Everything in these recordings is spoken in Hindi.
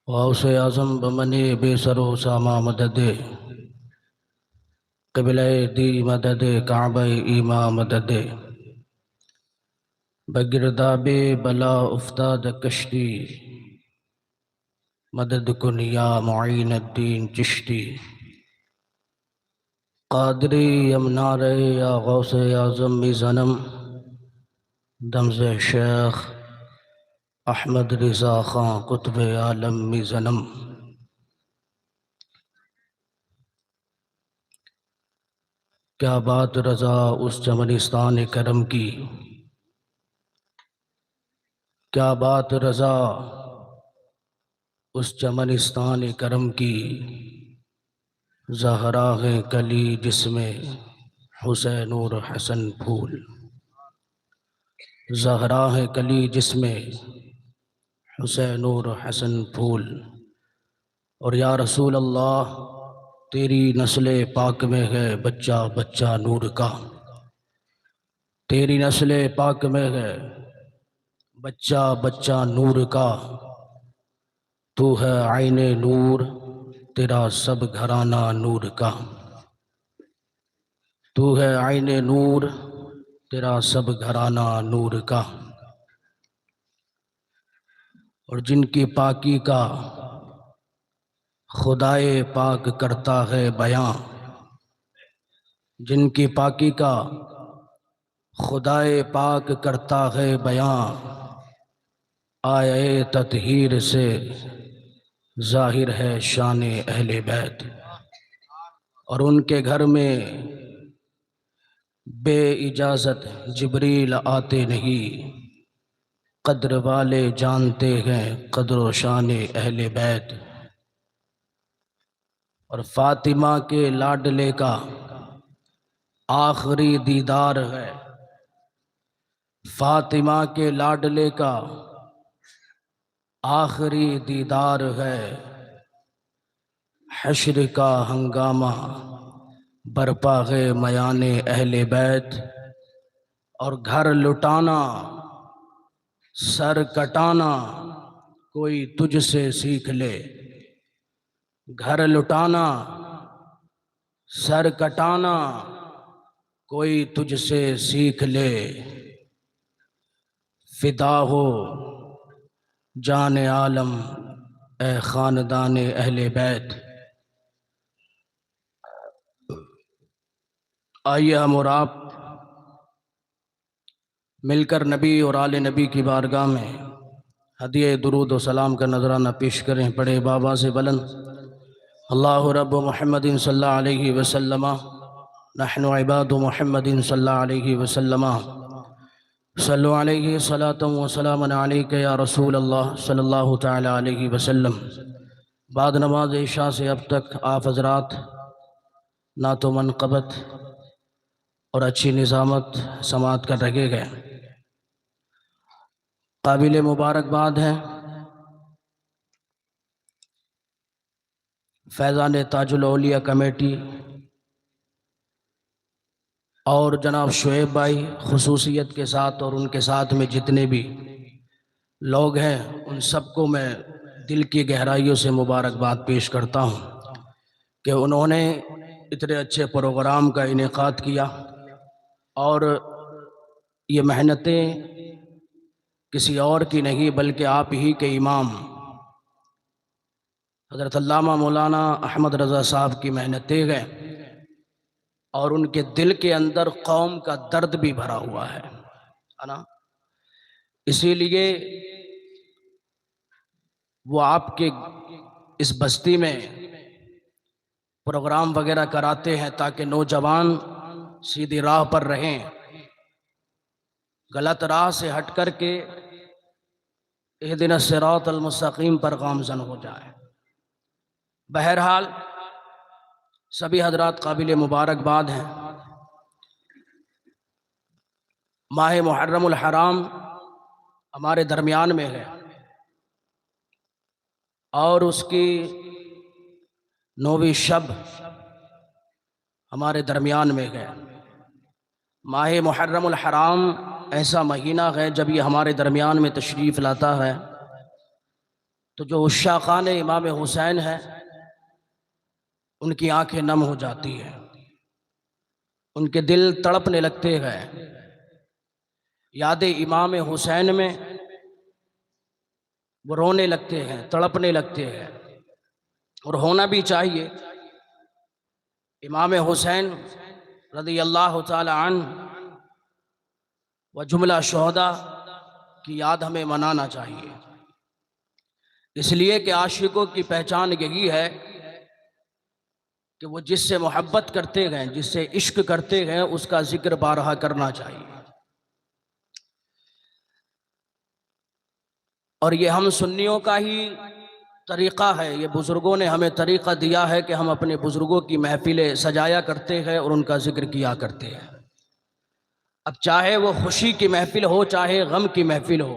गौसे आज़म बमनी बेसरो सामा मदद क़िबले दी मदद काबे ईमा मदद बगिरदाबे बला उफ्ताद कश्ती मदद कुनिया मुईनुद्दीन चिश्ती क़ादरी यमनारे या गौसे आज़म ज़नम दमज़े शेख अहमद रिज़ा ख़ां कुतुब आलम ज़नम। क्या बात रज़ा उस चमनिस्तान करम की, क्या बात रज़ा उस चमनिस्तान करम की। ज़हरा है कली जिसमें हुसैन और हसन फूल। ज़हरा है कली जिसमें हुसैन और हसन फूल। और या रसूल अल्लाह तेरी नस्ल पाक में है बच्चा बच्चा नूर का। तेरी नस्ल पाक में है बच्चा बच्चा नूर का। तू है आईने नूर तेरा सब घराना नूर का। तू है आईने नूर तेरा सब घराना नूर का। और जिनकी पाकी का खुदाए पाक करता है बयां, जिनकी पाकी का खुदाए पाक करता है बयां। आए ततहीर से जाहिर है शान अहले बैत। और उनके घर में बे इजाज़त जिब्रील आते नहीं। कद्र वाले जानते हैं कद्र व शान अहले बैत। और फातिमा के लाडले का आखिरी दीदार है। फातिमा के लाडले का आखिरी दीदार है। हश्र का हंगामा बरपा है मयाने अहले बैत। और घर लुटाना सर कटाना कोई तुझसे सीख ले। घर लुटाना सर कटाना कोई तुझसे सीख ले। फिदा हो जान आलम ए ख़ानदान अहले बैत। आइए हम और आप मिलकर नबी और आले नबी की बारगाह में हदिया दुरूद व सलाम का नजराना पेश करें। पढ़े बाबा से बुलंद अल्लाहु रब्ब मुहम्मदिन सल्लल्लाहु अलैहि वसल्लम नहनु इबादु मुहम्मदिन सल्लल्लाहु अलैहि वसल्लम सल्लु अलैहि सलातम व सलामन अलैका या रसूल अल्लाह सल्लल्लाहु तआला अलैहि वसल्लम। बाद नमाज इशा से अब तक आप हजरात ना तो मनक़बत और अच्छी निज़ामत समात कर रखे गए। काबिल मुबारकबाद है फैज़ान ताजुल औलिया कमेटी और जनाब शुएब भाई खुसूसियत के साथ और उनके साथ में जितने भी लोग हैं उन सबको मैं दिल की गहराइयों से मुबारकबाद पेश करता हूँ कि उन्होंने इतने अच्छे प्रोग्राम का इनेकाद किया। और ये मेहनतें किसी और की नहीं बल्कि आप ही के इमाम हज़रत अल्लामा मौलाना अहमद रज़ा साहब की मेहनतें हैं। और उनके दिल के अंदर कौम का दर्द भी भरा हुआ है ना। इसीलिए वो आपके इस बस्ती में प्रोग्राम वगैरह कराते हैं ताकि नौजवान सीधी राह पर रहें, गलत राह से हट कर के इहदिना सिरातल मुस्तकीम पर गामज़न हो जाए। बहरहाल सभी हजरात काबिल मुबारकबाद हैं। माह मुहर्रमुल हराम हमारे दरमियान में है और उसकी 9वीं शब हमारे दरमियान में है। माह मुहर्रमुल हराम ऐसा महीना है जब ये हमारे दरमियान में तशरीफ़ लाता है तो जो उशाक़ान इमाम हुसैन है उनकी आंखें नम हो जाती हैं, उनके दिल तड़पने लगते हैं। याद इमाम हुसैन में वो रोने लगते हैं, तड़पने लगते हैं। और होना भी चाहिए। इमाम हुसैन रज़ी अल्लाह ताला अन्हु व जुमला शुहदा की याद हमें मनाना चाहिए, इसलिए कि आशिकों की पहचान यही है कि वो जिससे मोहब्बत करते हैं, जिससे इश्क करते हैं, उसका जिक्र बारहा करना चाहिए। और ये हम सुन्नियों का ही तरीक़ा है, ये बुज़ुर्गों ने हमें तरीक़ा दिया है कि हम अपने बुज़ुर्गों की महफ़िलें सजाया करते हैं और उनका जिक्र किया करते हैं। अब चाहे वो खुशी की महफ़िल हो, चाहे गम की महफ़िल हो,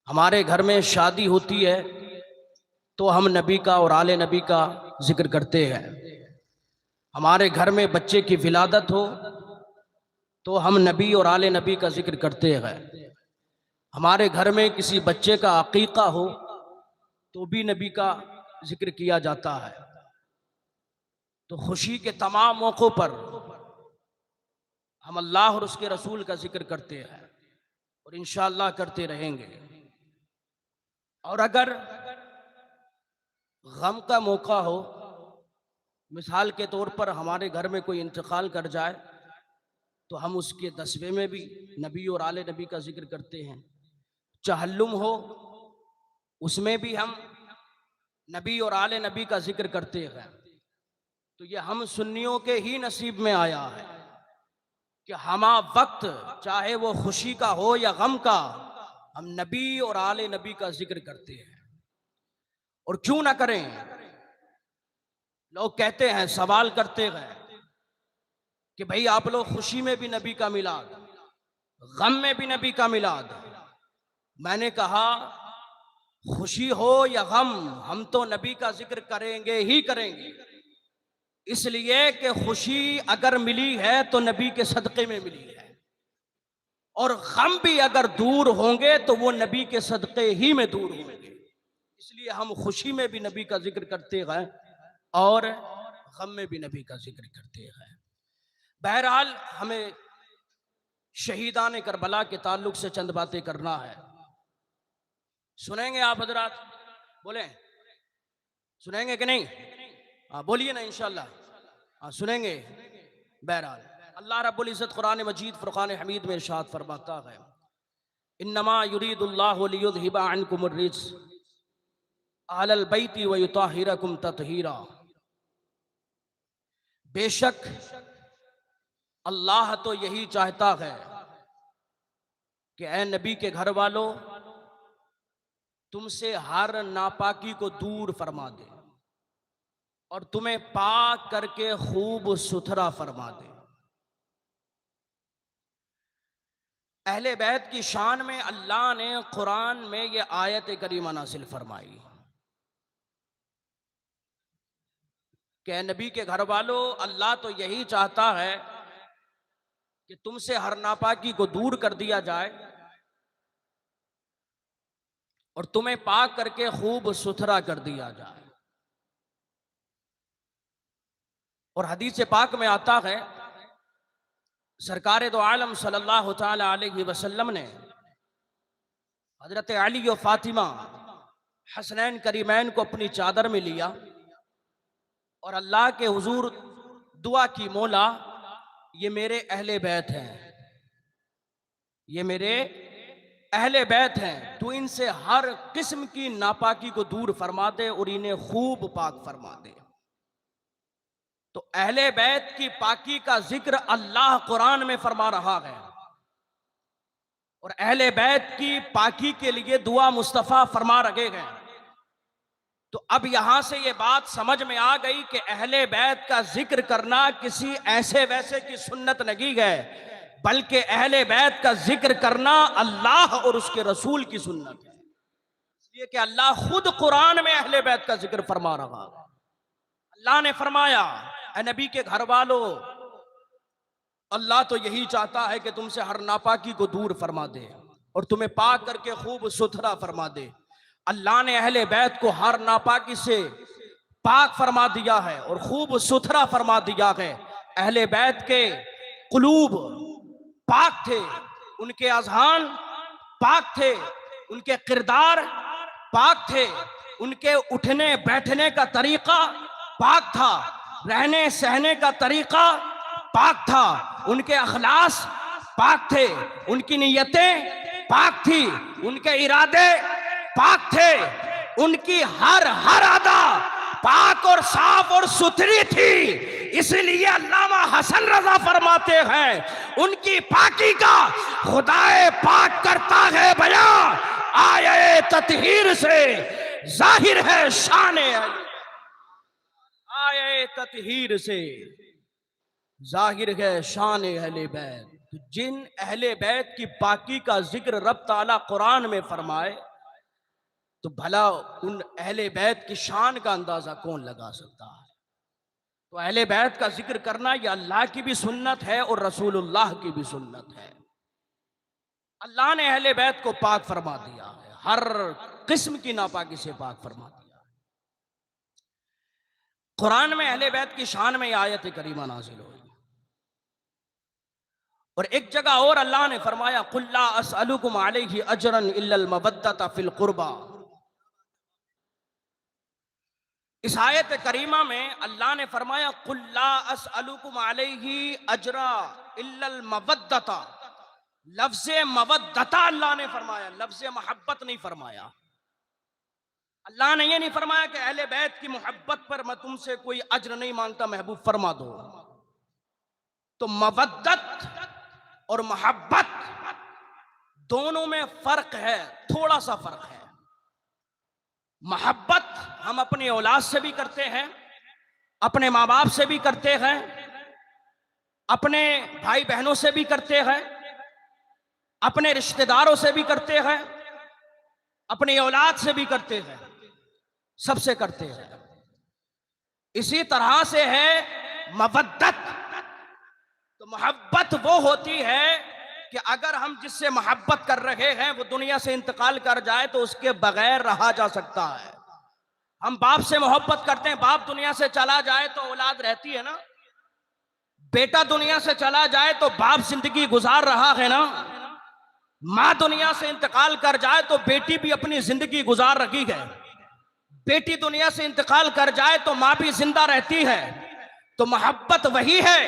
हमारे घर में शादी होती है तो हम नबी का और आले नबी का जिक्र करते हैं। हमारे घर में बच्चे की विलादत हो तो हम नबी और आले नबी का जिक्र करते हैं। हमारे घर में किसी बच्चे का अकीक़ा हो तो भी नबी का जिक्र किया जाता है। तो खुशी के तमाम मौक़ों पर हम अल्लाह और उसके रसूल का जिक्र करते हैं और इंशाअल्लाह करते रहेंगे। और अगर गम का मौका हो, मिसाल के तौर पर हमारे घर में कोई इंतकाल कर जाए, तो हम उसके दसवें में भी नबी और आले नबी का जिक्र करते हैं। चहल्लुम हो, उसमें भी हम नबी और आले नबी का जिक्र करते हैं। तो ये हम सुन्नियों के ही नसीब में आया है कि हमा वक्त चाहे वो खुशी का हो या गम का, हम नबी और आले नबी का जिक्र करते हैं। और क्यों ना करें? लोग कहते हैं, सवाल करते हैं कि भाई आप लोग खुशी में भी नबी का मिलाद, गम में भी नबी का मिलाद। मैंने कहा खुशी हो या गम, हम तो नबी का जिक्र करेंगे ही करेंगे, इसलिए कि खुशी अगर मिली है तो नबी के सदक़े में मिली है, और गम भी अगर दूर होंगे तो वो नबी के सदक़े ही में दूर होंगे। इसलिए हम खुशी में भी नबी का जिक्र करते हैं और गम में भी नबी का जिक्र करते हैं। बहरहाल हमें शहीदान करबला के ताल्लुक से चंद बातें करना है। सुनेंगे आप हजरात? बोले सुनेंगे कि नहीं? हाँ बोलिए ना, इंशाल्लाह हाँ सुनेंगे। बहरहाल अल्लाह रब्बुल इज़्ज़त कुरान मजीद फुरक़ान हमीद में इरशाद फरमाता है, इन्नमा युरीदुल्लाहु लियुज़हिबा अन्कुमुर रिज्स अहलल बैति व युताहिरकुम तत्हीरा। बेशक अल्लाह तो यही चाहता है कि ए नबी के घर वालों, तुमसे हर नापाकी को दूर फरमा दे और तुम्हें पाक करके खूब सुथरा फरमा दे। अहले बैत की शान में अल्लाह ने कुरान में ये आयत करीमा नासिल फरमाई कि नबी के घर वालों, अल्लाह तो यही चाहता है कि तुमसे हर नापाकी को दूर कर दिया जाए और तुम्हें पाक करके खूब सुथरा कर दिया जाए। और हदीस पाक में आता है, सरकार दो आलम सल्लल्लाहु ताला अलैहि वसल्लम ने हजरत अली और फातिमा हसनैन करीमैन को अपनी चादर में लिया और अल्लाह के हुजूर दुआ की, मौला ये मेरे अहले बैत हैं, ये मेरे अहले बैत हैं, तू इनसे हर किस्म की नापाकी को दूर फरमा दे और इन्हें खूब पाक फरमा दे। तो अहले बैत की पाकी का जिक्र अल्लाह कुरान में फरमा रहा है और अहले बैत की पाकी के लिए दुआ मुस्तफ़ा फरमा रखे गए। तो अब यहां से ये बात समझ में आ गई कि अहले बैत का जिक्र करना किसी ऐसे वैसे की सुन्नत नहीं है, बल्कि अहले बैत का जिक्र करना अल्लाह और उसके रसूल की सुन्नत है। इसलिए कि अल्लाह खुद कुरान में अहले बैत का जिक्र फरमा रहा है। अल्लाह ने फरमाया, ऐ नबी के घर वालों, अल्लाह तो यही चाहता है कि तुमसे हर नापाकी को दूर फरमा दे और तुम्हें पाक करके खूब सुथरा फरमा दे। अल्लाह ने अहले बैत को हर नापाकी से पाक फरमा दिया है और खूब सुथरा फरमा दिया है। अहले बैत के कुलूब पाक थे, उनके अज़हान पाक थे, उनके किरदार पाक थे, उनके उठने बैठने का तरीका पाक था, रहने सहने का तरीका पाक था, उनके अखलास पाक थे, उनकी नीयतें पाक थी, उनके इरादे पाक थे, उनकी हर अदा पाक और साफ और सुथरी थी। इसलिए अल्लामा हसन रजा फरमाते हैं उनकी पाकी का खुदाए पाक करता है बयां, आये ततहीर से जाहिर है शान अली। आये ततहीर से जाहिर है शान अहले बैत। जिन अहले बैत की पाकी का जिक्र रब ताला कुरान में फरमाए तो भला उन अहले बैत की शान का अंदाजा कौन लगा सकता है। तो अहले बैत का जिक्र करना यह अल्लाह की भी सुन्नत है और रसूलुल्लाह की भी सुन्नत है। अल्लाह ने अहले बैत को पाक फरमा दिया है, हर किस्म की नापाकी से पाक फरमा दिया है। कुरान में अहले बैत की शान में आयत करीमा नाजिल हुई और एक जगह और अल्लाह ने फरमाया कुल्ला असअलुकुम अलैहि अजरन इल्लल मवद्दत फिल कुर्बा। इस आयत करीमा में अल्लाह ने फरमाया कुल्ला असअलुकुम अलैहि अजरा इल्लल मवद्दत। लफ्ज़े मवद्दता अल्लाह ने फरमाया, लफ्ज़े मोहब्बत नहीं फरमाया। अल्लाह ने ये नहीं फरमाया कि अहले बैत की मोहब्बत पर मैं तुमसे कोई अज्र नहीं मांगता, महबूब फरमा दो। तो मवद्दत और मोहब्बत दोनों में फर्क है, थोड़ा सा फर्क है। मोहब्बत हम अपनी औलाद से भी करते हैं, अपने माँ बाप से भी करते हैं, अपने भाई बहनों से भी करते हैं, अपने रिश्तेदारों से भी करते हैं, अपनी औलाद से भी करते हैं, सबसे करते हैं। इसी तरह से है मवद्दत। तो मोहब्बत वो होती है कि अगर हम जिससे मोहब्बत कर रहे हैं वो दुनिया से इंतकाल कर जाए तो उसके बगैर रहा जा सकता है। हम बाप से मोहब्बत करते हैं, बाप दुनिया से चला जाए तो औलाद रहती है ना, बेटा दुनिया से चला जाए तो बाप जिंदगी गुजार रहा है ना, माँ दुनिया से इंतकाल कर जाए तो बेटी भी अपनी जिंदगी गुजार रही है, बेटी दुनिया से इंतकाल कर जाए तो माँ भी जिंदा रहती है। तो मोहब्बत वही है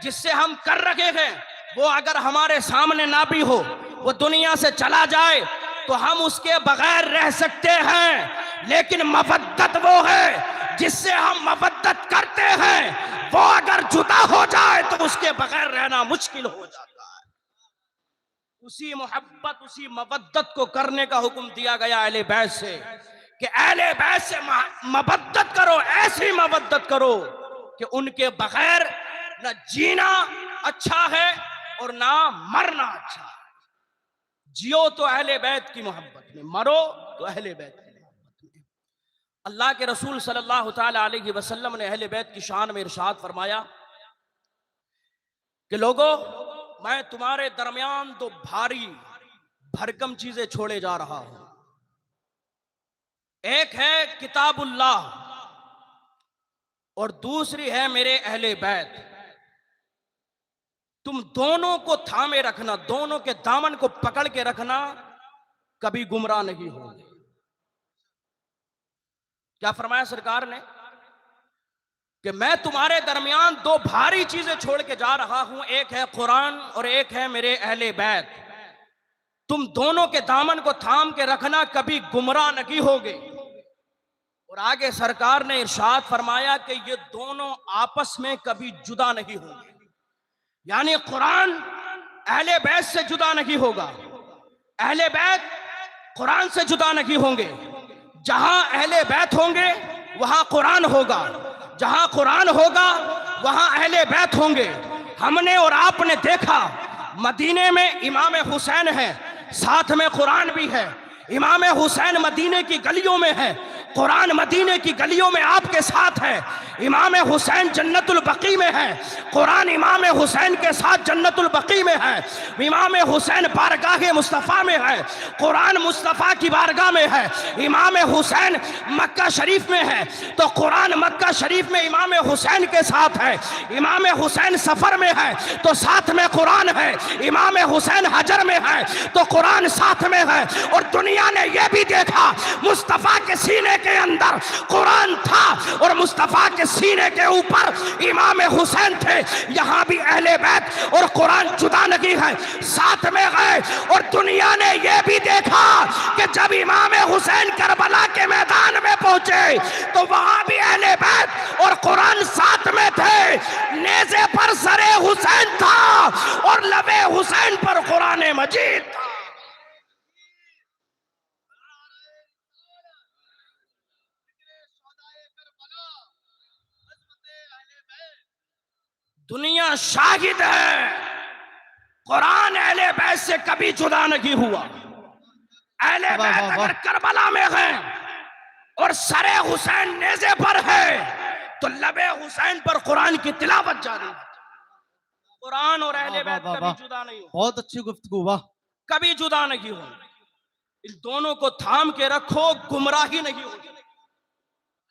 जिससे हम कर रहे हैं, वो अगर हमारे सामने ना भी हो, वो दुनिया से चला जाए तो हम उसके बगैर रह सकते हैं। लेकिन मवद्दत वो है जिससे हम मवद्दत करते हैं, वो अगर जुदा हो जाए तो उसके बगैर रहना मुश्किल हो जाता है। उसी मोहब्बत उसी मवद्दत को करने का हुक्म दिया गया अहले बैत से कि अहले बैत से मवद्दत करो, ऐसी मवद्दत करो कि उनके बगैर न जीना अच्छा है और ना मरना अच्छा है। जियो तो अहले बैत की मोहब्बत में, मरो तो अहले बैत की मोहब्बत में। अल्लाह के रसूल सल्लल्लाहु ताला अलैहि वसल्लम ने अहले बैत की शान में इरशाद फरमाया कि लोगों, मैं तुम्हारे दरमियान तो भारी भरकम चीजें छोड़े जा रहा हूं। एक है किताबुल्लाह और दूसरी है मेरे अहले बैत। तुम दोनों को थामे रखना, दोनों के दामन को पकड़ के रखना, कभी गुमराह नहीं होगे। क्या फरमाया सरकार ने कि मैं तुम्हारे दरमियान दो भारी चीजें छोड़ के जा रहा हूं, एक है कुरान और एक है मेरे अहले बैत। तुम दोनों के दामन को थाम के रखना, कभी गुमराह नहीं होगे। और आगे सरकार ने इरशाद फरमाया कि ये दोनों आपस में कभी जुदा नहीं होंगे। यानी कुरान अहले बैत से जुदा नहीं होगा, अहले बैत कुरान से जुदा नहीं होंगे। जहां अहले बैत होंगे वहां कुरान होगा, जहां कुरान होगा वहां अहले बैत होंगे। हमने और आपने देखा मदीने में इमाम हुसैन है, साथ में कुरान भी है। इमाम हुसैन मदीने की गलियों में है, कुरान मदीने की गलियों में आपके साथ है। इमाम हुसैन जन्नतुल बकी में है, कुरान इमाम हुसैन के साथ जन्नतुल बकी में है, इमाम हुसैन बारगाह मुस्तफ़ा में है, कुरान मुस्तफ़ा की बारगाह में है, इमाम हुसैन मक्का शरीफ में है तो कुरान मक्का शरीफ में इमाम हुसैन के साथ है, इमाम हुसैन सफर में है तो साथ में कुरान है, इमाम हुसैन हजर में है तो कुरान साथ में है। और दुनिया ने यह भी देखा मुस्तफा के सीने के अंदर कुरान था और मुस्तफा के सीने के ऊपर इमाम हुसैन थे। यहां भी अहले बैत और कुरान जुदा नहीं है, साथ में गए। और दुनिया ने यह भी देखा कि जब इमाम हुसैन करबला के मैदान में पहुंचे तो वहां भी अहले बैत और कुरान साथ में थे। नेज़े पर सरे हुसैन था और लबे हुसैन पर कुरान मजीद था। दुनिया शाहिद है, कुरान अहले बैत से कभी जुदा नहीं हुआ। अहले बैत अगर करबला में हैं और सरे हुसैन नेज़े पर है तो लबे हुसैन पर कुरान की तिलावत जारी है। कुरान और अहले बैत कभी जुदा नहीं हो। बहुत अच्छी गुफ्तगू, वाह। कभी जुदा नहीं हो। इन दोनों को थाम के रखो, गुमराही नहीं होगी,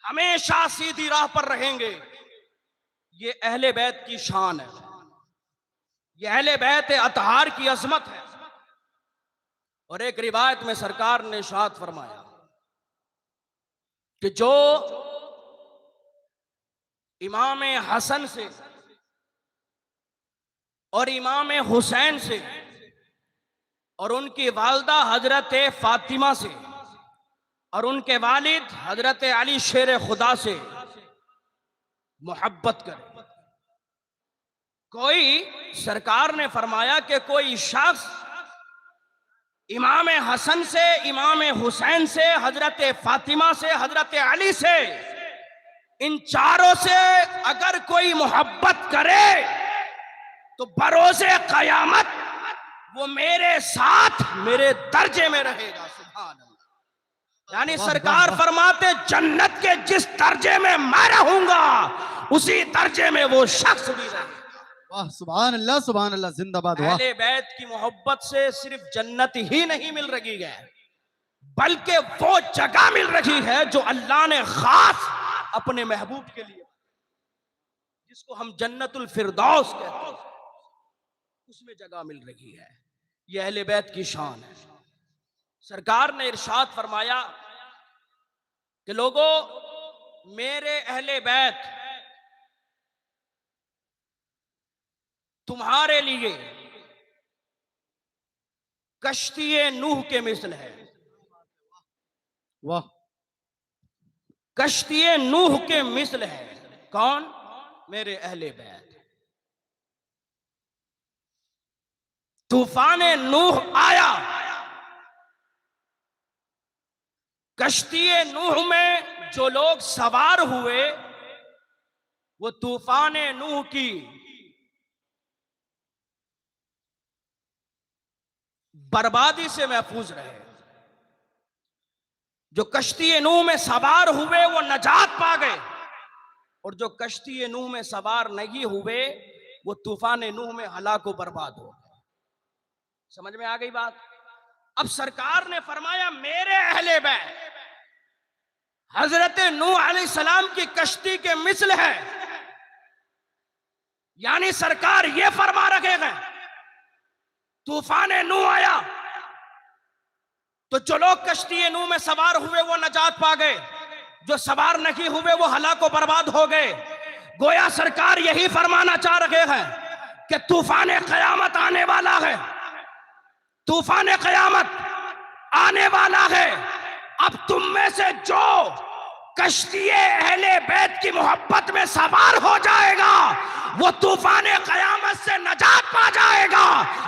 हमेशा सीधी राह पर रहेंगे। ये अहले बैत की शान है, ये अहले बैत अतहार की अजमत है। और एक रिवायत में सरकार ने इरशाद फरमाया कि जो इमाम हसन से और इमाम हुसैन से और उनकी वालदा हजरत फातिमा से और उनके वालिद हजरत अली शेर खुदा से मोहब्बत करे। कोई सरकार ने फरमाया कि कोई शख्स इमाम हसन से, इमाम हुसैन से, हजरत फातिमा से, हजरत अली से, इन चारों से अगर कोई मोहब्बत करे तो बरोज़े क़यामत वो मेरे साथ मेरे दर्जे में रहेगा। सुभान अल्लाह। यानी सरकार फरमाते जन्नत के जिस दर्जे में मैं रहूंगा उसी दर्जे में वो शख्स भी रहेगा। वाह, सुभान अल्लाह, सुभान अल्लाह, जिंदाबाद। वाह। अहले बैत की मोहब्बत से सिर्फ जन्नत ही नहीं मिल रही है, बल्कि वो जगह मिल रही है जो अल्लाह ने खास अपने महबूब के लिए, जिसको हम जन्नतुल फिरदौस कहते हैं, उसमें जगह मिल रही है। यह अहले बैत की शान है। सरकार ने इरशाद फरमाया कि लोगों, मेरे अहले बैत तुम्हारे लिए कश्ती नूह के मिसल है। वाह। कश्ती नूह के मिसल है। कौन? मेरे अहले बैत। तूफान नूह आया, कश्ती नूह में जो लोग सवार हुए वो तूफान नूह की बर्बादी से महफूज रहे। जो कश्ती नूह में सवार हुए वो नजात पा गए और जो कश्ती नूह में सवार नहीं हुए वो तूफान नूह में हलाक बर्बाद हो गए। समझ में आ गई बात? अब सरकार ने फरमाया मेरे अहले बैत हजरत नूह अलैहिस्सलाम की कश्ती के मिसल है। यानी सरकार ये फरमा रखे हैं तूफान नूह आया तो जो लोग कश्ती नूह में सवार हुए वो नजात पा गए, जो सवार नहीं हुए वो हलाक बर्बाद हो गए। गोया सरकार यही फरमाना चाह रहे हैं कि तूफान क़यामत आने वाला है, तूफान क़यामत आने वाला है। अब तुम में से जो कश्ती अहले बैत की मोहब्बत में सवार हो जाएगा वो तूफान क़यामत से नजात पा जाएगा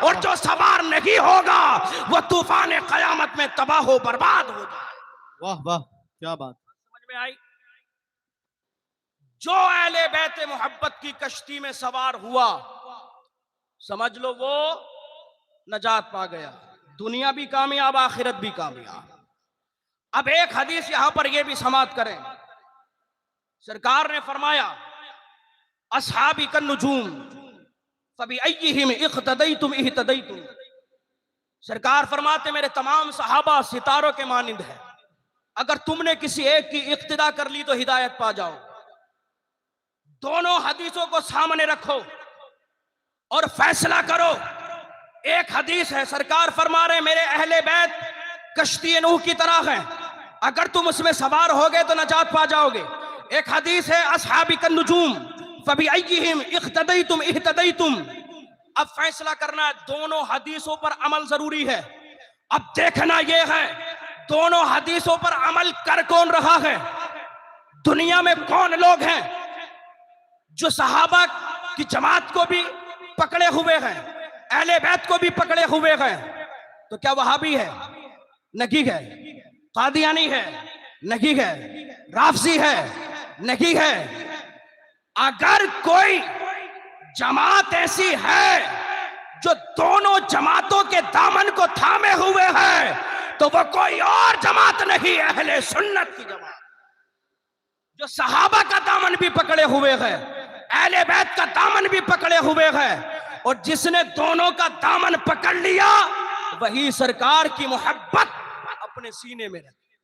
और जो सवार नहीं होगा वो तूफान क़यामत में तबाह हो बर्बाद हो जाएगा। वाह वाह, क्या बात। समझ में आई? जो अहले बैत मोहब्बत की कश्ती में सवार हुआ समझ लो वो नजात पा गया, दुनिया भी कामयाब आखिरत भी कामयाब। अब एक हदीस यहां पर यह भी समाप्त करें सरकार ने फरमाया अस्हाबी कन नुजूम फबी अय्यिहिम इख्तदैतुम इह्तदैतुम। सरकार फरमाते मेरे तमाम सहाबा सितारों के मानिंद है, अगर तुमने किसी एक की इक्तिदा कर ली तो हिदायत पा जाओ। दोनों हदीसों को सामने रखो और फैसला करो। एक हदीस है, सरकार फरमा रहे मेरे अहले बैत कश्ती नूह की तरह है, अगर तुम उसमें सवार होगे तो नजात पा जाओगे। एक हदीस है अस्हाबी कन नुजूम फबी अय्यिहिम इख्तदैतुम इह्तदैतुम। अब फैसला करना है, दोनों हदीसों पर अमल जरूरी है। अब देखना यह है दोनों हदीसों पर अमल कर कौन रहा है। दुनिया में कौन लोग हैं जो सहाबा की जमात को भी पकड़े हुए हैं, अहले बैत को भी पकड़े हुए हैं? तो क्या वहाबी है? नहीं है। कादियानी है? नहीं है। राफजी है? नहीं है। अगर कोई जमात ऐसी है जो दोनों जमातों के दामन को थामे हुए है तो वो कोई और जमात नहीं, अहले सुन्नत की जमात, जो सहाबा का दामन भी पकड़े हुए है, अहले बैत का दामन भी पकड़े हुए है। और जिसने दोनों का दामन पकड़ लिया वही सरकार की मोहब्बत अपने सीने में रखे,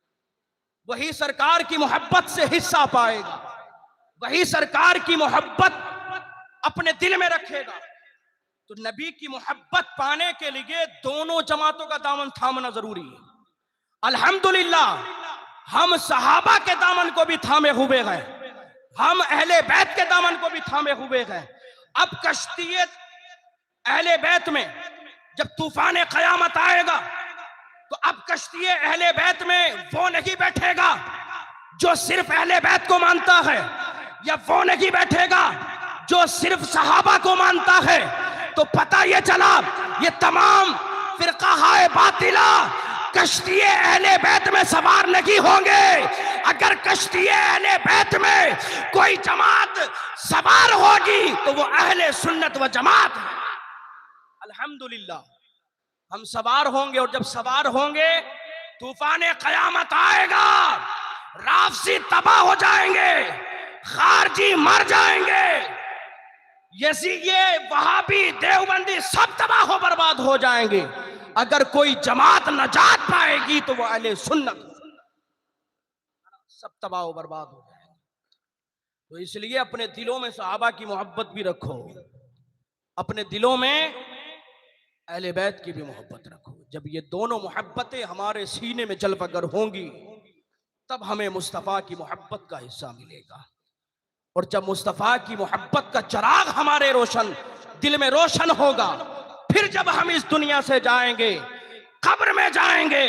वही सरकार की मोहब्बत से हिस्सा पाएगा, वही सरकार की मोहब्बत अपने दिल में रखेगा। तो नबी की मोहब्बत पाने के लिए दोनों जमातों का दामन थामना जरूरी है। अल्हम्दुलिल्लाह हम सहाबा के दामन को भी थामे हुए हैं, हम अहले बैत के दामन को भी थामे हुए हैं। अब कश्ती अहले बैत में जब तूफान क़यामत आएगा तो अब कश्ती अहले बैत में वो नहीं बैठेगा जो सिर्फ अहले बैत को मानता है, या वो नहीं बैठेगा जो सिर्फ सहाबा को मानता है। तो पता ये चला ये तमाम फिरका हाय बातिला कश्ती अहले बैत में सवार नहीं होंगे। अगर कश्ती अहले बैत में कोई जमात सवार होगी तो वो अहले सुन्नत व जमात है। अल्हम्दुलिल्लाह हम सवार होंगे, और जब सवार होंगे तूफान क़यामत आएगा, राफसी तबाह हो जाएंगे, खारजी मर जाएंगे, ये वहाबी देवबंदी सब तबाह हो बर्बाद हो जाएंगे। अगर कोई जमात नजात पाएगी तो वो अहले सुन्नत, सब तबाह हो बर्बाद हो जाएंगे। तो इसलिए अपने दिलों में सहाबा की मोहब्बत भी रखो, अपने दिलों में अहले बैत की भी मोहब्बत रखो। जब ये दोनों मोहब्बतें हमारे सीने में जलवगर होंगी तब हमें मुस्तफ़ा की मोहब्बत का हिस्सा मिलेगा। और जब मुस्तफ़ा की मोहब्बत का चिराग हमारे दिल में रोशन होगा, फिर जब हम इस दुनिया से जाएंगे, कब्र में जाएंगे,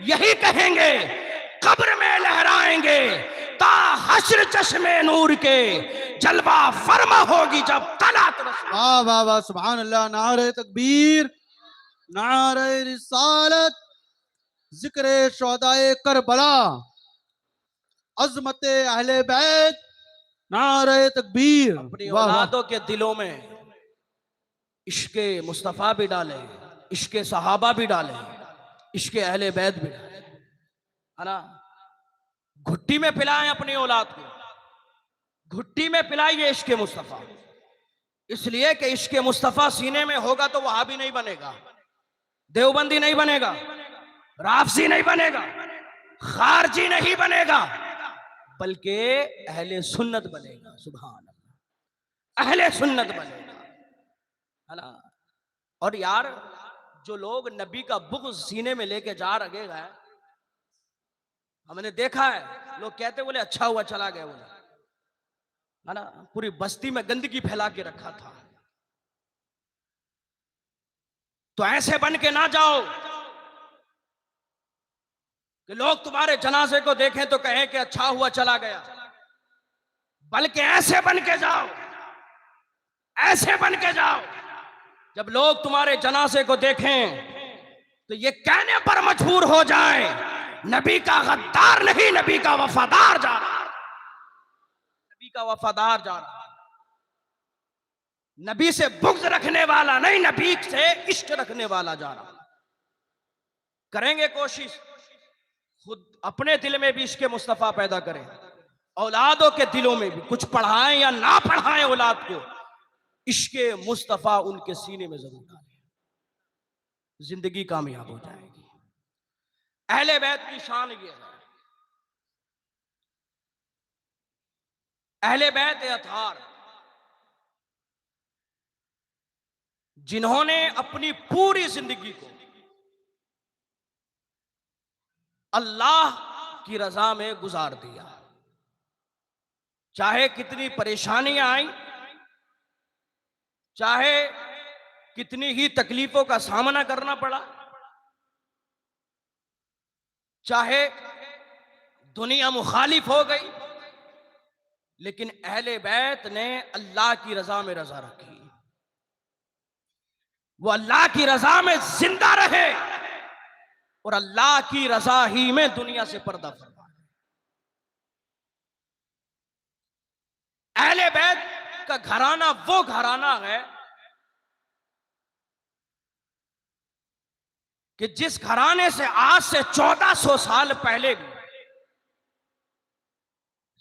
यही कहेंगे, कब्र में लहराएंगे ता हश्र चश्मे नूर के जलवा फरमा होगी जब तलात रसूल। वाह वाह वाह, सुभान अल्लाह। नारे तकबीर, नारे रिसालत, जिक्र शोहदाए करबला, अज़मत अहले बैत, नारे तकबीर। अपनी वाह वाह। औलादों के दिलों में इश्के मुस्तफ़ा भी डाले, इश्के सहाबा भी डाले, इश्के अहले बैत भी डाले, है ना। घुट्टी में पिलाएं अपनी औलाद को, घुट्टी में पिलाइए इश्के मुस्तफ़ा, इसलिए कि इश्के मुस्तफ़ा सीने में होगा तो वहाबी नहीं बनेगा, देवबंदी नहीं बनेगा, राफसी नहीं बनेगा, खारजी नहीं बनेगा, बल्कि अहले सुन्नत बनेगा। सुभान अल्लाह, अहले सुन्नत बनेगा, है ना। और यार जो लोग नबी का बुग़्ज़ सीने में लेके जा रहे हैं, हमने देखा है, लोग कहते बोले अच्छा हुआ चला गया, बोले, है ना, पूरी बस्ती में गंदगी फैला के रखा था। तो ऐसे बन के ना जाओ कि लोग तुम्हारे जनाजे को देखें तो कहें कि अच्छा हुआ चला गया, बल्कि ऐसे बन के जाओ, ऐसे बन के जाओ जब लोग तुम्हारे जनाजे को देखें तो ये कहने पर मजबूर हो जाए नबी का गद्दार नहीं, नबी का वफादार जा रहा, नबी का वफादार जा रहा, नबी से बुग़्ज़ रखने वाला नहीं, नबी से इश्क रखने वाला जा रहा। करेंगे कोशिश खुद अपने दिल में भी इश्क मुस्तफ़ा पैदा करें, औलादों के दिलों में भी कुछ पढ़ाएं या ना पढ़ाएं औलाद को, इश्के मुस्तफा उनके सीने में जरूर डालें, जिंदगी कामयाब हो जाएगी। अहले बैत की शान ये है, अहले बैत अतार जिन्होंने अपनी पूरी जिंदगी को अल्लाह की रजा में गुजार दिया, चाहे कितनी परेशानियां आई, चाहे कितनी ही तकलीफों का सामना करना पड़ा, चाहे दुनिया मुखालिफ हो गई, लेकिन अहले बैत ने अल्लाह की रजा में रजा रखी। वो अल्लाह की रजा में जिंदा रहे और अल्लाह की रजा ही में दुनिया से पर्दा फरमाए। अहले बैत का घराना वो घराना है कि जिस घराने से आज से 1400 साल पहले भी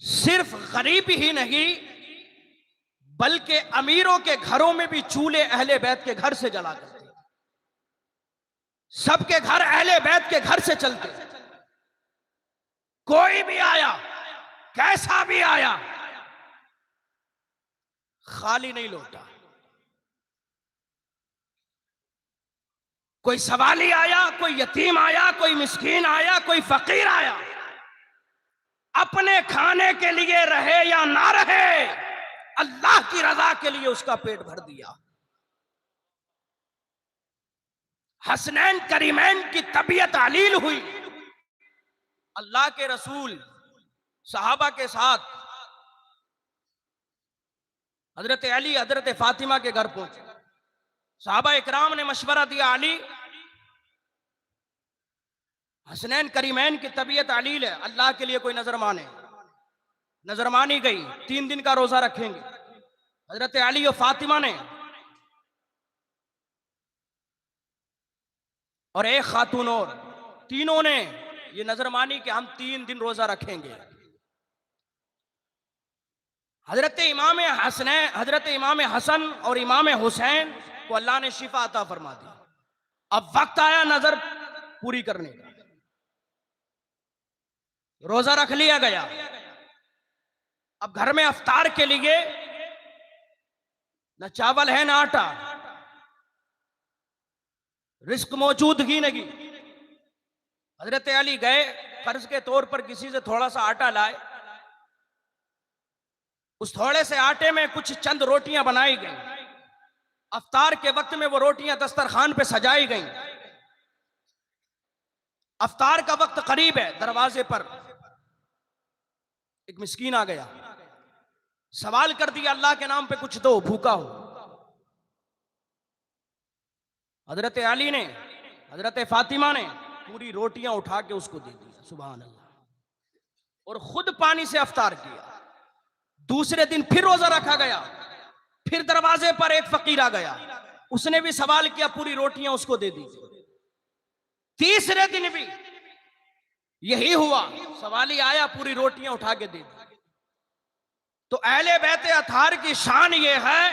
सिर्फ गरीबी ही नहीं बल्कि अमीरों के घरों में भी चूल्हे अहले बैत के घर से जला करते, सबके घर अहले बैत के घर से चलते। कोई भी आया, कैसा भी आया, खाली नहीं लौटा। कोई सवाली आया, कोई यतीम आया, कोई मिस्कीन आया, कोई फकीर आया, अपने खाने के लिए रहे या ना रहे, अल्लाह की रजा के लिए उसका पेट भर दिया। हसनैन करीमैन की तबीयत अलील हुई, अल्लाह के रसूल सहाबा के साथ हजरत अली हजरत फातिमा के घर पहुंचे। सहाबा इकराम ने मशवरा दिया, अली हसनैन करीमैन की तबीयत अलील है, अल्लाह के लिए कोई नजर माने। नजर मानी गई, 3 दिन का रोजा रखेंगे। हजरत अली और फातिमा ने और एक खातून और, तीनों ने ये नजर मानी कि हम 3 दिन रोजा रखेंगे। हजरत इमाम हसन और इमाम हुसैन को अल्लाह ने शिफा अता फरमा दी। अब वक्त आया नजर पूरी करने का, रोजा रख लिया गया। अब घर में अफ्तार के लिए न चावल है न आटा, रिस्क मौजूद ही नहीं। हजरत अली गए, कर्ज के तौर पर किसी से थोड़ा सा आटा लाए, उस थोड़े से आटे में कुछ चंद रोटियां बनाई गई। अफ्तार के वक्त में वो रोटियां दस्तरखान पे सजाई गई। अफ्तार का वक्त करीब है, दरवाजे पर एक मिस्कीन आ गया, सवाल कर दिया, अल्लाह के नाम पे कुछ दो, भूखा हो। हजरत अली ने, हजरत फातिमा ने पूरी रोटियां उठा के उसको दे दिया, सुभान अल्लाह, और खुद पानी से अफ्तार किया। दूसरे दिन फिर रोजा रखा गया, फिर दरवाजे पर एक फकीर आ गया, उसने भी सवाल किया, पूरी रोटियां उसको दे दी। तीसरे दिन भी यही हुआ, सवाली आया, पूरी रोटियां उठा के दे दी। तो अहले बैत अतार की शान ये है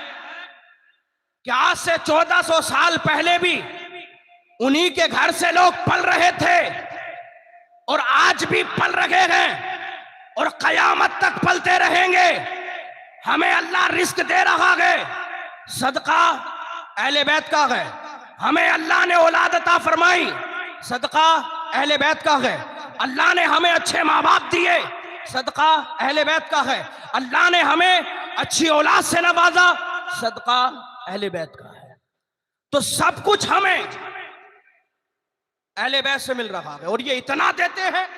कि आज से 1400 साल पहले भी उन्हीं के घर से लोग पल रहे थे और आज भी पल रहे हैं और कयामत तक पलते रहेंगे। हमें अल्लाह रिस्क दे रहा है, सदका अहले बैत का है। हमें अल्लाह ने औलाद अता फरमाई, सदका अहले बैत का है। अल्लाह ने हमें अच्छे माँ बाप दिए, सदका अहले बैत का है। अल्लाह ने हमें अच्छी औलाद से नवाजा, सदका अहले बैत का है। तो सब कुछ हमें अहले बैत से मिल रहा है और ये इतना देते हैं।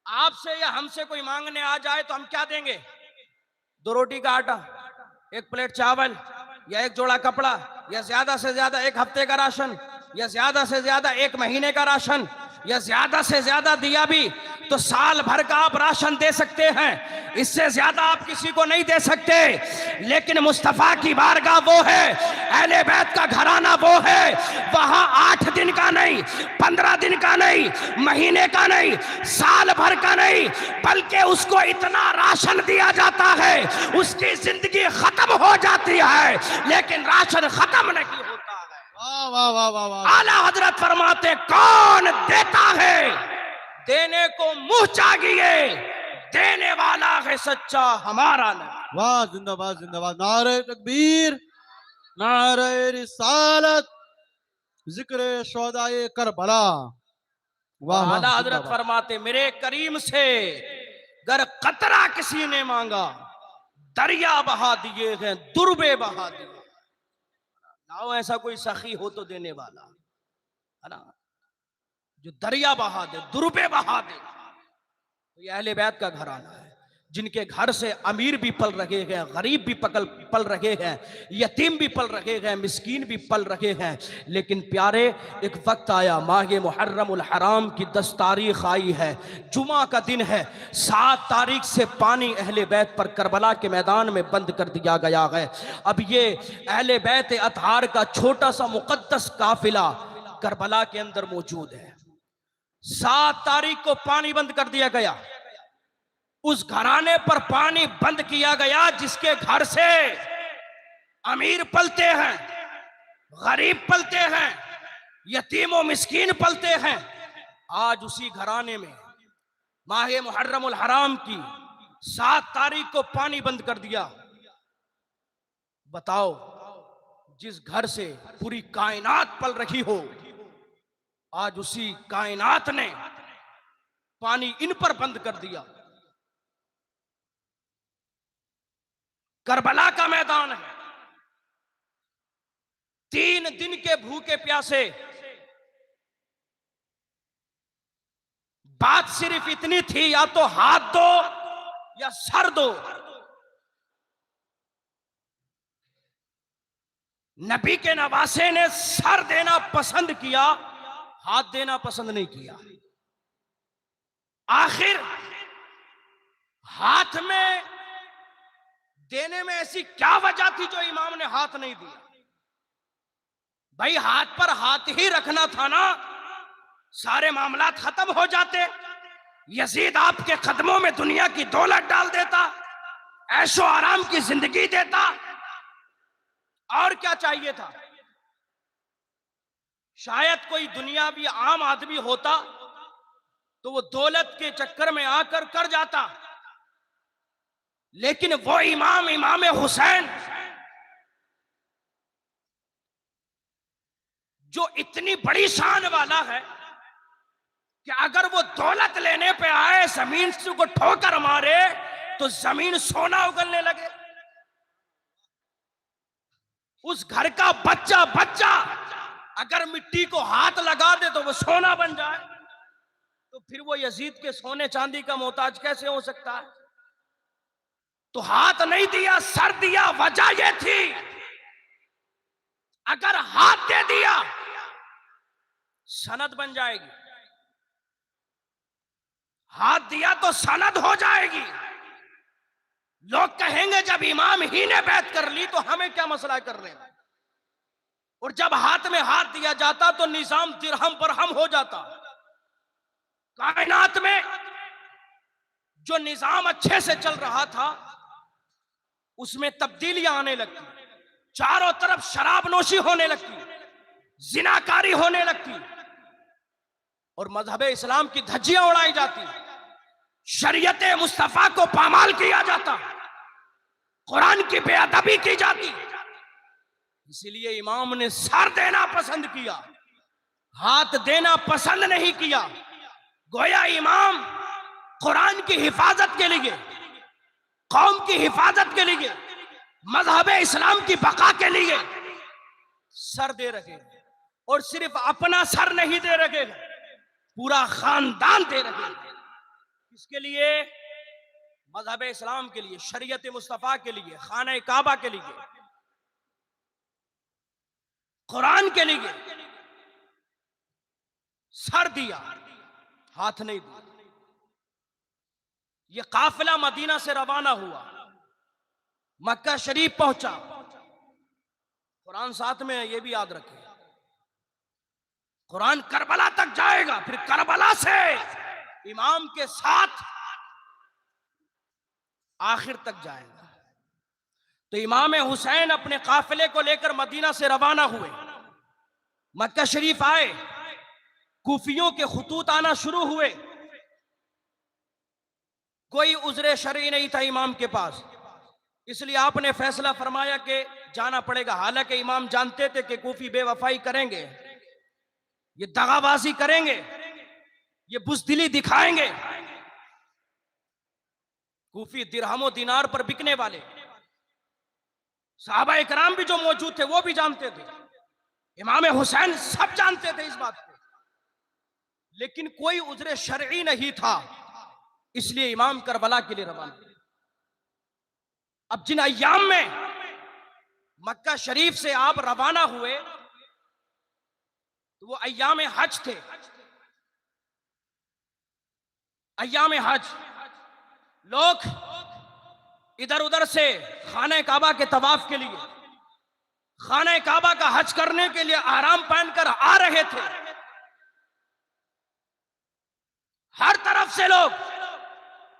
आपसे या हमसे कोई मांगने आ जाए तो हम क्या देंगे? 2 रोटी का आटा, 1 प्लेट चावल, या 1 जोड़ा कपड़ा, या ज्यादा से ज्यादा 1 हफ्ते का राशन, या ज्यादा से ज्यादा 1 महीने का राशन। या ज्यादा से ज्यादा दिया भी तो साल भर का आप राशन दे सकते हैं, इससे ज्यादा आप किसी को नहीं दे सकते। लेकिन मुस्तफा की बारगाह वो है, अहले बैत का घराना वो है, वहां 8 दिन का नहीं, 15 दिन का नहीं, महीने का नहीं, साल भर का नहीं, बल्कि उसको इतना राशन दिया जाता है उसकी जिंदगी खत्म हो जाती है लेकिन राशन खत्म नहीं होता है। वाह वाह वाह वाह वाह। आला हजरत फरमाते कौन देता है देने को मुंह चाहिए, देने वाला है सच्चा हमारा नबी। वाह जिंदाबाद जिंदाबाद। नारे तकबीर, नारे रिसालत, जिक्र शोहदाए करबला। वाह वाह आला हजरत जिंदाबाद। फरमाते मेरे करीम से गर कतरा किसी ने मांगा दरिया बहा दिए हैं, दुर्बे बहा दिए। लाओ ऐसा कोई सखी हो तो देने वाला, है ना, जो दरिया बहा दे, दुर्बे बहा दे। तो ये अहले बैत का घराना है जिनके घर से अमीर भी पल रहे हैं, गरीब भी पल रहे हैं, यतीम भी पल रहे हैं, मिस्कीन भी पल रहे हैं। लेकिन प्यारे एक वक्त आया, माह मुहर्रमुल हराम की 10 तारीख आई है, जुमा का दिन है, 7 तारीख से पानी अहले बैत पर करबला के मैदान में बंद कर दिया गया है। अब ये अहले बैत अतहार का छोटा सा मुकद्दस काफिला करबला के अंदर मौजूद है। 7 तारीख को पानी बंद कर दिया गया। उस घराने पर पानी बंद किया गया जिसके घर से अमीर पलते हैं, गरीब पलते हैं, यतीम और मिस्कीन पलते हैं। आज उसी घराने में माह मुहर्रमुल हराम की 7 तारीख को पानी बंद कर दिया। बताओ, जिस घर से पूरी कायनात पल रही हो, आज उसी कायनात ने पानी इन पर बंद कर दिया। करबला का मैदान है, 3 दिन के भूखे प्यासे। बात सिर्फ इतनी थी, या तो हाथ दो या सर दो। नबी के नवासे ने सर देना पसंद किया, हाथ देना पसंद नहीं किया। आखिर हाथ में देने में ऐसी क्या वजह थी जो इमाम ने हाथ नहीं दिया? भाई हाथ पर हाथ ही रखना था ना, सारे मामलात खत्म हो जाते। यजीद आपके कदमों में दुनिया की दौलत डाल देता, ऐशो आराम की जिंदगी देता, और क्या चाहिए था? शायद कोई दुनियावी आम आदमी होता तो वो दौलत के चक्कर में आकर कर जाता, लेकिन वो इमाम हुसैन जो इतनी बड़ी शान वाला है कि अगर वो दौलत लेने पे आए, जमीन को ठोकर मारे तो जमीन सोना उगलने लगे। उस घर का बच्चा बच्चा अगर मिट्टी को हाथ लगा दे तो वो सोना बन जाए, तो फिर वो यजीद के सोने चांदी का मोहताज कैसे हो सकता है? तो हाथ नहीं दिया, सर दिया। वजह यह थी, अगर हाथ दे दिया सनद बन जाएगी, हाथ दिया तो सनद हो जाएगी। लोग कहेंगे जब इमाम ही ने बैत कर ली तो हमें क्या मसला कर रहे हैं। और जब हाथ में हाथ दिया जाता तो निजाम दिरहम पर हम हो जाता। कायनात में जो निजाम अच्छे से चल रहा था उसमें तब्दीलियां आने लगती, चारों तरफ शराब नोशी होने लगती, जिनाकारी होने लगती, और मजहब इस्लाम की धज्जियां उड़ाई जाती, शरीयत मुस्तफा को पामाल किया जाता, कुरान की बेअदबी की जाती। इसलिए इमाम ने सर देना पसंद किया, हाथ देना पसंद नहीं किया। गोया इमाम कुरान की हिफाजत के लिए, कौम की हिफाजत के लिए, मजहब इस्लाम की बका के लिए सर दे रहे हैं। और सिर्फ अपना सर नहीं दे रहे, पूरा खानदान दे रहे हैं। इसके लिए मजहब इस्लाम के लिए, शरीयत मुस्तफा के लिए, खाना काबा के लिए, कुरान के लिए सर दिया। हाथ नहीं दिया। ये काफिला मदीना से रवाना हुआ, मक्का शरीफ पहुंचा। कुरान साथ में है, ये भी याद रखें। कुरान करबला तक जाएगा, फिर करबला से इमाम के साथ आखिर तक जाएगा। तो इमाम हुसैन अपने काफिले को लेकर मदीना से रवाना हुए, मक्का शरीफ आए। कूफियों के खुतूत आना शुरू हुए। कोई उज़्र शरई नहीं था इमाम के पास, इसलिए आपने फैसला फरमाया कि जाना पड़ेगा। हालांकि इमाम जानते थे कि कूफी बेवफाई करेंगे, ये दगाबाजी करेंगे, ये बुज़दिली दिखाएंगे। कूफी दिरहमो दिनार पर बिकने वाले सहाबा इकराम भी जो मौजूद थे वो भी जानते थे, इमाम हुसैन सब जानते थे इस बात को, लेकिन कोई उज़्र शरई नहीं था, इसलिए इमाम करबला के लिए रवाना। अब जिन अय्याम में मक्का शरीफ से आप रवाना हुए तो वो अय्याम हज थे। अय्याम हज लोग इधर उधर से खाने काबा के तवाफ के लिए, खाने काबा का हज करने के लिए आराम पहनकर आ रहे थे। हर तरफ से लोग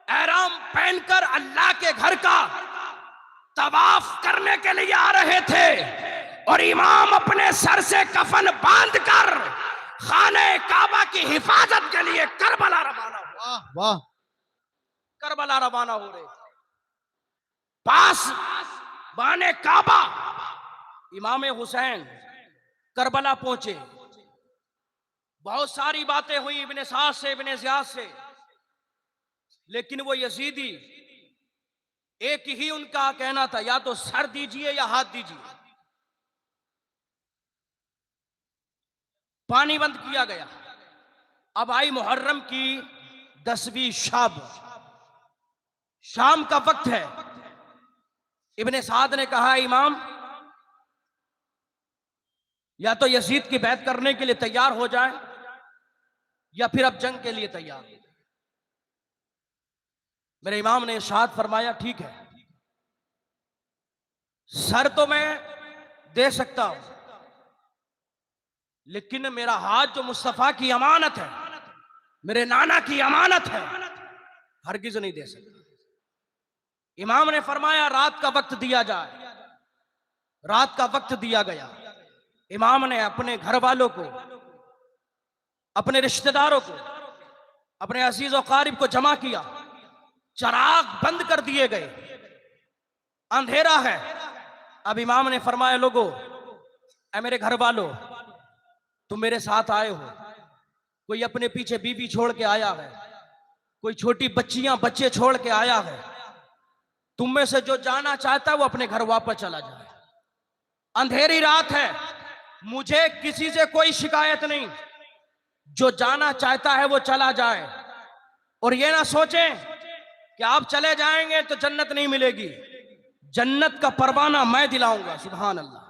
एहराम पहनकर अल्लाह के घर का तवाफ करने के लिए आ रहे थे, और इमाम अपने सर से कफन बांधकर खाने काबा की हिफाजत के लिए करबला रवाना हुआ। वाह, करबला रवाना हो रहे। पास बाने काबा इमाम हुसैन करबला पहुंचे। बहुत सारी बातें हुई इब्ने साद से, इब्ने ज़ियाद से, लेकिन वो यजीदी एक ही उनका कहना था, या तो सर दीजिए या हाथ दीजिए। पानी बंद किया गया। अब आई मुहर्रम की 10वीं शब, शाम का वक्त है। इब्ने साद ने कहा, इमाम या तो यजीद की बैत करने के लिए तैयार हो जाए या फिर अब जंग के लिए तैयार हो। मेरे इमाम ने इरशाद फरमाया, ठीक है, सर तो मैं दे सकता हूं, लेकिन मेरा हाथ जो मुस्तफा की अमानत है, मेरे नाना की अमानत है, हरगिज नहीं दे सकता। इमाम ने फरमाया, रात का वक्त दिया जाए। रात का वक्त दिया गया। इमाम ने अपने घर वालों को, अपने रिश्तेदारों को, अपने अजीज और कारिब को जमा किया। चराग बंद कर दिए गए, अंधेरा है। अब इमाम ने फरमाया, लोगों, ऐ मेरे घर वालों, तुम मेरे साथ आए हो। कोई अपने पीछे बीवी छोड़ के आया है, कोई छोटी बच्चियां बच्चे छोड़ के आया है। तुम में से जो जाना चाहता है वो अपने घर वापस चला जाए। अंधेरी रात है, मुझे किसी से कोई शिकायत नहीं। जो जाना चाहता है वो चला जाए, और ये ना सोचें कि आप चले जाएंगे तो जन्नत नहीं मिलेगी। जन्नत का परवाना मैं दिलाऊंगा। सुभान अल्लाह।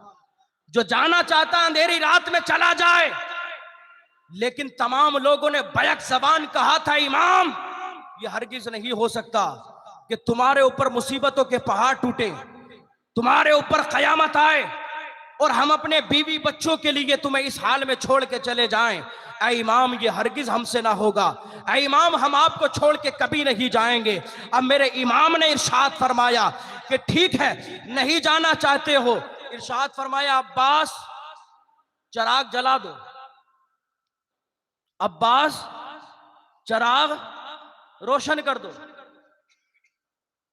जो जाना चाहता है अंधेरी रात में चला जाए। लेकिन तमाम लोगों ने बैक ज़बान कहा था, इमाम ये हरगिज नहीं हो सकता कि तुम्हारे ऊपर मुसीबतों के पहाड़ टूटे, तुम्हारे ऊपर कयामत आए और हम अपने बीवी बच्चों के लिए तुम्हें इस हाल में छोड़ के चले जाएं। ऐ इमाम, ये हरगिज हमसे ना होगा। ऐ इमाम, हम आपको छोड़ के कभी नहीं जाएंगे। अब मेरे इमाम ने इरशाद फरमाया कि ठीक है, नहीं जाना चाहते हो। इरशाद फरमाया, अब्बास चराग जला दो। अब्बास चराग रोशन कर दो।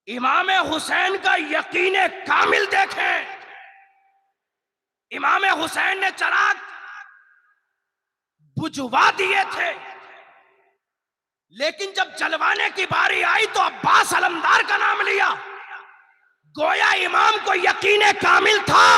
इमाम हुसैन का यकीन कामिल देखें। इमाम हुसैन ने चराग बुझवा दिए थे, लेकिन जब जलवाने की बारी आई तो अब्बास अलमदार का नाम लिया। गोया इमाम को यकीन कामिल था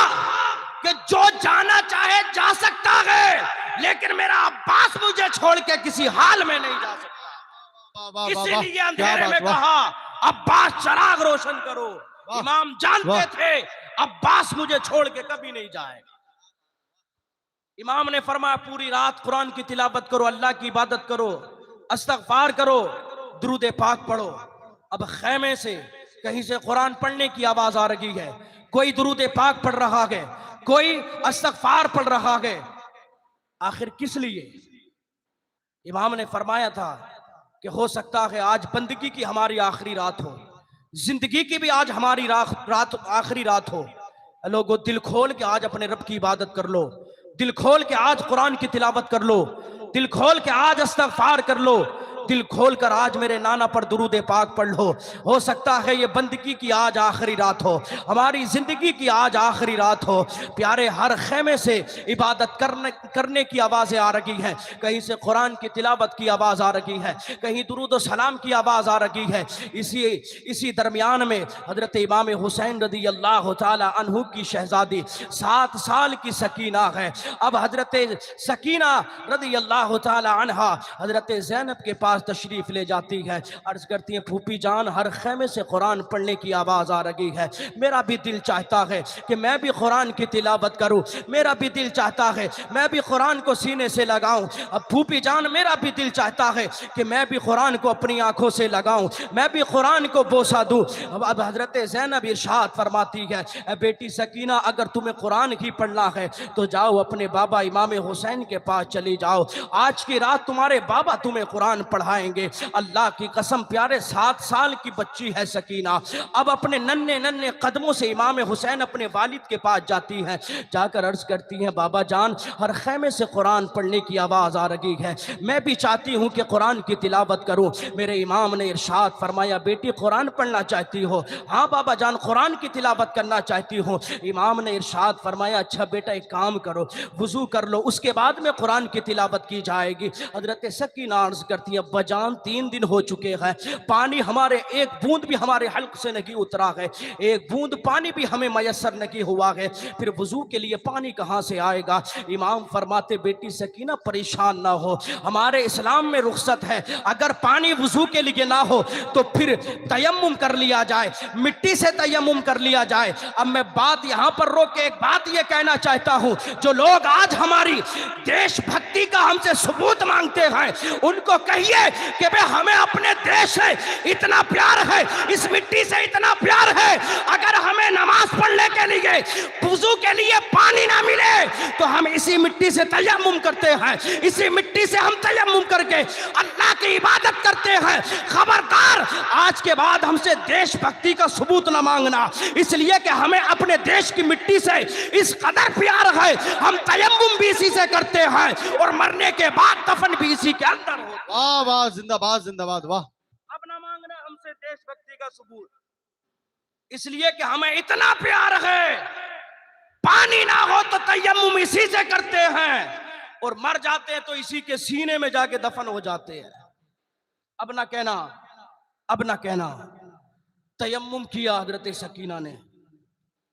कि जो जाना चाहे जा सकता है, लेकिन मेरा अब्बास मुझे छोड़ के किसी हाल में नहीं जा सकता। इसीलिए अंधेरे में कहा, अब्बास चराग रोशन करो। इमाम जानते थे अब्बास मुझे छोड़ के कभी नहीं जाएगा। इमाम ने फरमाया, पूरी रात कुरान की तिलावत करो, अल्लाह की इबादत करो, इस्तग़फ़ार करो, दुरूद पाक पढ़ो। अब खैमे से कहीं से कुरान पढ़ने की आवाज आ रही है, कोई दुरूद पाक पढ़ रहा है, कोई इस्तग़फ़ार पढ़ रहा है। आखिर किस लिए? इमाम ने फरमाया था कि हो सकता है आज बंदगी की हमारी आखिरी रात हो, जिंदगी की भी आज हमारी रात आखिरी रात हो। लोगों, दिल खोल के आज अपने रब की इबादत कर लो, दिल खोल के आज कुरान की तिलावत कर लो, दिल खोल के आज इस्तग़फ़ार कर लो, दिल खोल कर आज मेरे नाना पर दुरूद पाक पढ़ लो। हो सकता है ये बंदगी की आज आखिरी रात हो, हमारी जिंदगी की आज आखिरी रात हो। प्यारे, हर खेमे से इबादत करने की आवाज़ें आ रही हैं, कहीं से कुरान की तिलावत की आवाज़ आ रही है, कहीं दुरूद सलाम की आवाज़ आ रही है। इसी दरमियान में हजरत इमाम हुसैन रदी अल्लाह ताला अन्हु की शहजादी 7 साल की सकीना है। अब हजरत सकीना रदी अल्लाह ताला अन्हा हजरत ज़ैनब के पास तशरीफ ले जाती है, अर्ज करती है, फूफी जान, हर खेमे से कुरान पढ़ने की आवाज आ रही है, मेरा भी दिल चाहता है कि मैं भी कुरान की तिलावत करूं, मेरा भी दिल चाहता है मैं भी कुरान को सीने से लगाऊं। अब फूफी जान, मेरा भी दिल चाहता है कि मैं भी कुरान को अपनी आंखों से लगाऊं, मैं भी कुरान को बोसा दूं। अब हजरत ज़ैनब इरशाद फरमाती है, बेटी सकीना, अगर तुम्हें कुरान ही पढ़ना है तो जाओ अपने बाबा इमाम हुसैन के पास चली जाओ, आज की रात तुम्हारे बाबा तुम्हें कुरान पढ़ाएंगे। अल्लाह की कसम प्यारे, 7 साल की बच्ची है सकीना। अब अपने नन्हे नन्हे कदमों से इमाम हुसैन अपने वालिद के पास जाती हैं, जाकर अर्ज करती हैं, बाबा जान, हर खेमे से कुरान पढ़ने की आवाज़ आ रही है, मैं भी चाहती हूँ कि कुरान की तिलावत करूँ। मेरे इमाम ने इरशाद फरमाया, बेटी कुरान पढ़ना चाहती हो? हाँ बाबा जान, कुरान की तिलावत करना चाहती हूँ। इमाम ने इरशाद फरमाया, अच्छा बेटा एक काम करो, वुजू कर लो, उसके बाद में कुरान की तिलावत की जाएगी। हजरत सकीना अर्ज करती है, बजान 3 दिन हो चुके हैं, पानी हमारे एक बूंद भी हमारे हल्क से नहीं उतरा है, एक बूंद पानी भी हमें मयसर नहीं हुआ है, फिर वुजू के लिए पानी कहाँ से आएगा? इमाम फरमाते, बेटी सकीना परेशान ना हो, हमारे इस्लाम में रुख्सत है, अगर पानी वुजू के लिए ना हो तो फिर तयम्मुम कर लिया जाए, मिट्टी से तयम्मुम कर लिया जाए। अब मैं बात यहाँ पर रोक के एक बात ये कहना चाहता हूँ, जो लोग आज हमारी देशभक्ति का हमसे सबूत मांगते हैं, उनको कहिए कि भाई हमें अपने देश से इतना प्यार है, इस मिट्टी से इतना प्यार है, अगर हमें नमाज पढ़ने के लिए, वुजू के लिए पानी ना मिले तो हम इसी मिट्टी से तयम्मुम करते हैं, इसी मिट्टी से हम तयम्मुम करके अल्लाह की इबादत करते हैं। खबरदार, आज के बाद हमसे देशभक्ति का सबूत न मांगना, इसलिए कि हमें अपने देश की मिट्टी से इस कदर प्यार है, हम तयम्मुम भी इसी से करते हैं और मरने के बाद दफन भी इसी के अंदर हो। वाह वाह, जिंदाबाद जिंदाबाद, वाह। अब ना मांगना हमसे देशभक्ति का सबूत, इसलिए कि हमें इतना प्यार है, पानी ना हो तो तयम्मुम इसी से करते हैं और मर जाते हैं तो इसी के सीने में जाके दफन हो जाते हैं। अब ना कहना, अब ना कहना, तयम्मुम किया हजरत सकीना ने।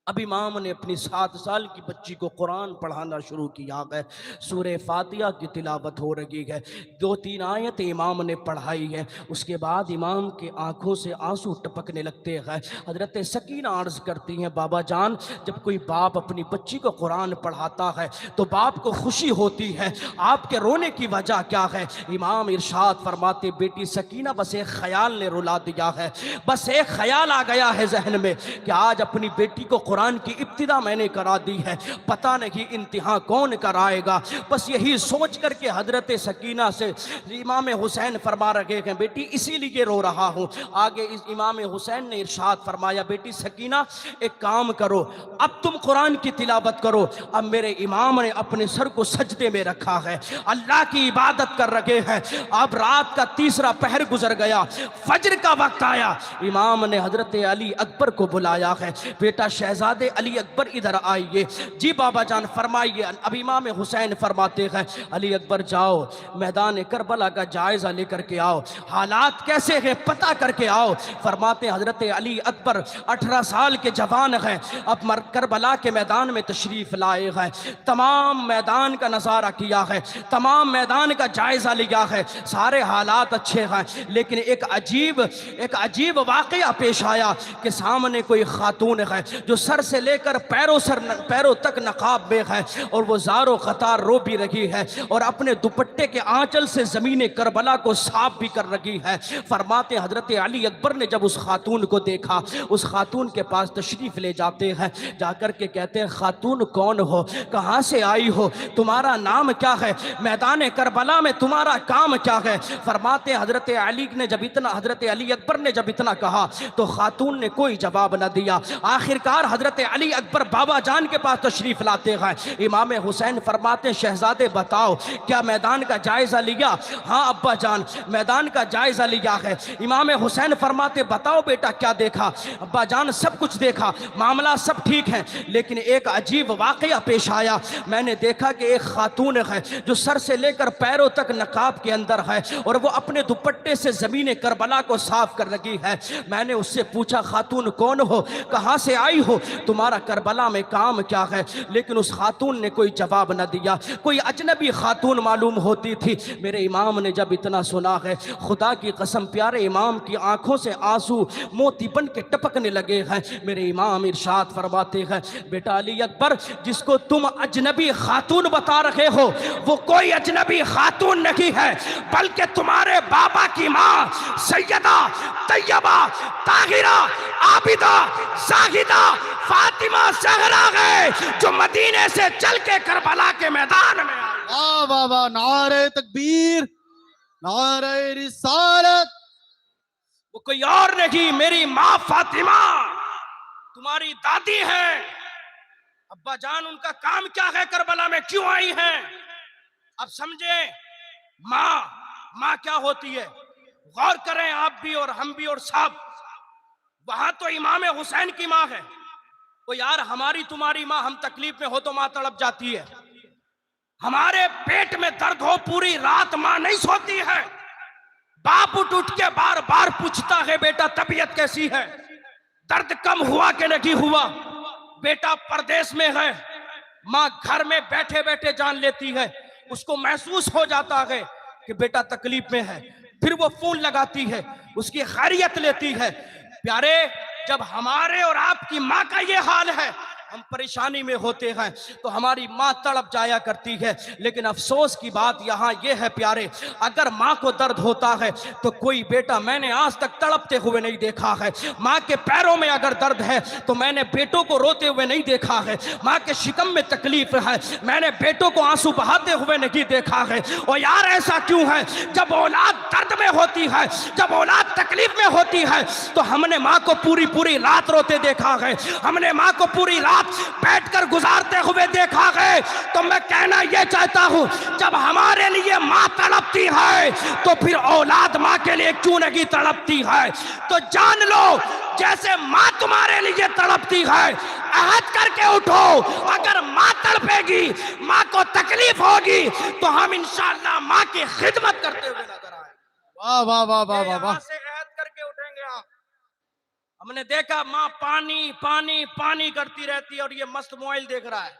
अब इमाम ने अपनी 7 साल की बच्ची को कुरान पढ़ाना शुरू किया है, सूरह फातिहा की तिलावत हो रही है, 2-3 आयत इमाम ने पढ़ाई है, उसके बाद इमाम के आंखों से आंसू टपकने लगते हैं। हजरत सकीना अर्ज करती हैं, बाबा जान, जब कोई बाप अपनी बच्ची को कुरान पढ़ाता है तो बाप को खुशी होती है, आपके रोने की वजह क्या है? इमाम इरशाद फरमाते, बेटी सकीना, बस एक ख्याल ने रुला दिया है, बस एक ख्याल आ गया है जहन में कि आज अपनी बेटी को कुरान की इब्तिदा मैंने करा दी है, पता नहीं इंतहा कौन कराएगा। बस यही सोच करके हजरत सकीना से इमाम हुसैन फरमा रहे हैं, बेटी इसीलिए रो रहा हूँ। आगे इस इमाम हुसैन ने इरशाद फरमाया, बेटी सकीना एक काम करो, अब तुम कुरान की तिलावत करो। अब मेरे इमाम ने अपने सर को सजदे में रखा है, अल्लाह की इबादत कर रहे हैं। अब रात का 3रा पहर गुजर गया, फजर का वक्त आया, इमाम ने हजरत अली अकबर को बुलाया है, बेटा शहजादे अली अकबर इधर आइए। जी बाबा जान फरमाइए। अब इमाम हुसैन फरमाते हैं, अली अकबर जाओ मैदान करबला का जायजा लेकर के आओ, हालात कैसे हैं पता करके आओ। फरमाते हजरत अली अकबर 18 साल के जवान हैं, अब करबला के मैदान में तशरीफ लाए हैं, तमाम मैदान का नज़ारा किया है, तमाम मैदान का जायजा लिया है, सारे हालात अच्छे हैं, लेकिन एक अजीब वाक़या पेश आया कि सामने कोई खातून है जो सर से लेकर पैरों तक नकाब में है और वो ज़ारो क़तार रो भी रही है और अपने दुपट्टे के आंचल से ज़मीन करबला को साफ भी कर रही है। फरमाते हज़रत अली अकबर ने जब उस खातून को देखा, उस खातून के पास तशरीफ़ ले जाते हैं, जाकर के कहते हैं खातून कौन हो, कहाँ से आई हो, तुम्हारा नाम क्या है, मैदान करबला में तुम्हारा काम क्या है। फरमाते हज़रत अली ने जब इतना, हज़रत अली अकबर ने जब इतना कहा तो खातून ने कोई जवाब न दिया। आखिरकार हज़रत अली अकबर बाबा जान के पास तशरीफ़ लाते हैं। इमाम हुसैन फरमाते शहजादे बताओ क्या मैदान का जायज़ा लिया? हाँ अब्बा जान मैदान का जायज़ा लिया है। इमाम हुसैन फरमाते बताओ बेटा क्या देखा? अब्बा जान सब कुछ देखा, मामला सब ठीक है, लेकिन एक अजीब वाक़या पेश आया। मैंने देखा कि एक खातून है जो सर से लेकर पैरों तक नकाब के अंदर है और वो अपने दुपट्टे से ज़मीन करबला को साफ कर रही है। मैंने उससे पूछा खातून कौन हो, कहाँ से आई हो, तुम्हारा करबला में काम क्या है, लेकिन उस खातून ने कोई जवाब न दिया। कोई अजनबी खातून मालूम होती थी। मेरे इमाम ने जब इतना सुना है, खुदा की कसम प्यारे इमाम की आंखों से आंसू मोती बन के टपकने लगे हैं। मेरे इमाम इरशाद फरमाते हैं बेटा अली अकबर जिसको तुम अजनबी खातून बता रहे हो वो कोई अजनबी खातून नहीं है, बल्कि तुम्हारे बाबा की माँ सैयदा तैयबा ताहिरा आबिदा जाहिदा फातिमा ज़हरा है जो मदीने से चल के करबला के मैदान में आई। वाह वाह वाह, नारे तकबीर, नारे रिसालत। वो कोई और नहीं, मेरी माँ फातिमा तुम्हारी दादी है। अब्बा जान उनका काम क्या है, करबला में क्यों आई हैं? अब समझे माँ क्या होती है। गौर करें आप भी और हम भी और सब। वहां तो इमाम हुसैन की माँ है। वो यार हमारी तुम्हारी माँ, हम तकलीफ में हो तो माँ तड़प जाती है, हमारे पेट में दर्द हो पूरी रात माँ नहीं सोती है। बाप उठ के बार बार पूछता है बेटा तबीयत कैसी है, दर्द कम हुआ कि नहीं हुआ। बेटा परदेश में है, माँ घर में बैठे बैठे जान लेती है, उसको महसूस हो जाता है कि बेटा तकलीफ में है, फिर वो फोन लगाती है, उसकी खैरियत लेती है। प्यारे जब हमारे और आपकी माँ का ये हाल है, हम परेशानी में होते हैं तो हमारी माँ तड़प जाया करती है। लेकिन अफसोस की बात यहाँ ये है प्यारे, अगर माँ को दर्द होता है तो कोई बेटा मैंने आज तक तड़पते हुए नहीं देखा है। माँ के पैरों में अगर दर्द है तो मैंने बेटों को रोते हुए नहीं देखा है। माँ के शिकम में तकलीफ है, मैंने बेटों को आंसू बहाते हुए नहीं देखा है। और यार ऐसा क्यों है, जब औलाद दर्द में होती है, जब औलाद तकलीफ में होती है तो हमने माँ को पूरी पूरी रात रोते देखा है, हमने माँ को पूरी रात बैठकर गुजारते हुए देखा है। तो मैं कहना यह चाहता हूं जब हमारे लिए माँ तड़पती है तो फिर औलाद माँ के लिए क्यों नहीं तड़पती है। तो जान लो जैसे माँ तुम्हारे लिए तड़पती है, अहद करके उठो, अगर माँ तड़पेगी, माँ को तकलीफ होगी तो हम इंशाअल्लाह माँ की खिदमत करते हुए नजर आए। वाह वाह वाह वाह वाह वाह। से अहद करके उठेंगे आप। हमने देखा माँ पानी पानी पानी करती रहती है और ये मस्त मोबाइल देख रहा है,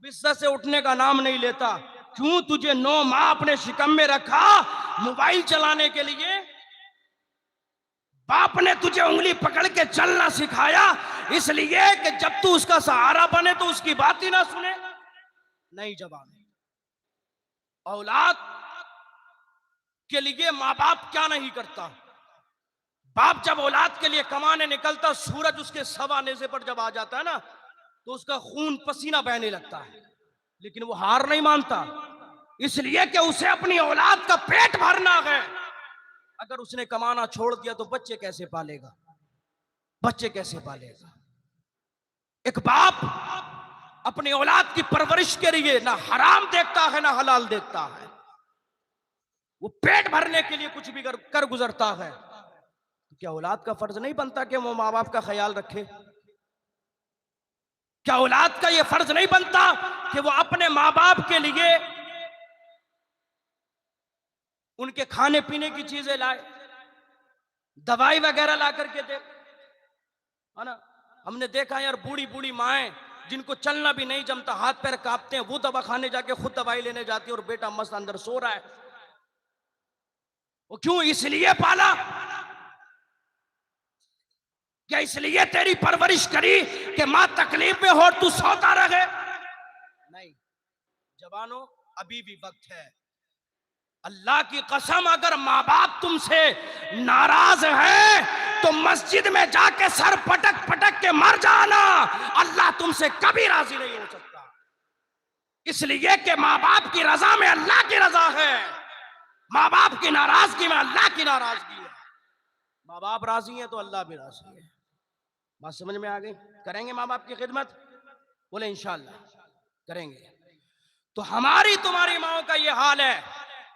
बिस्तर से उठने का नाम नहीं लेता। क्यों? तुझे 9 माह अपने शिकम में रखा मोबाइल चलाने के लिए? बाप ने तुझे उंगली पकड़ के चलना सिखाया इसलिए कि जब तू उसका सहारा बने तो उसकी बात ही ना सुने? नहीं जवाब। औलाद के लिए माँ बाप क्या नहीं करता। बाप जब औलाद के लिए कमाने निकलता, सूरज उसके सवा नेज़े पर जब आ जाता है ना तो उसका खून पसीना बहने लगता है, लेकिन वो हार नहीं मानता, इसलिए कि उसे अपनी औलाद का पेट भरना है। अगर उसने कमाना छोड़ दिया तो बच्चे कैसे पालेगा, बच्चे कैसे पालेगा। एक बाप अपनी औलाद की परवरिश के लिए ना हराम देखता है ना हलाल देखता है, वो पेट भरने के लिए कुछ भी कर गुजरता है। तो क्या औलाद का फर्ज नहीं बनता कि वो माँ बाप का ख्याल रखे? क्या औलाद का ये फर्ज नहीं बनता कि वो अपने माँ बाप के लिए उनके खाने पीने की चीजें लाए, दवाई वगैरह ला करके दे, है ना। हमने देखा यार बूढ़ी बूढ़ी माएं जिनको चलना भी नहीं जमता, हाथ पैर कांपते हैं, वो दवा खाने जाके खुद दवाई लेने जाती है और बेटा मस्त अंदर सो रहा है। वो क्यों? इसलिए पाला क्या इसलिए तेरी परवरिश करी कि मां तकलीफ में हो और तू सोता रहे? नहीं जवानों, अभी भी वक्त है। अल्लाह की कसम, अगर माँ बाप तुमसे नाराज है तो मस्जिद में जाके सर पटक पटक के मर जाना। अल्लाह तुमसे कभी राजी नहीं हो सकता, इसलिए कि माँ बाप की रजा में अल्लाह की रजा है, माँ बाप की नाराजगी में अल्लाह की नाराजगी है। माँ बाप राजी है तो अल्लाह भी राजी है। बात समझ में आ गई? करेंगे माँ बाप की खिदमत? बोले इंशाअल्लाह करेंगे। तो हमारी तुम्हारी माओ का ये हाल है,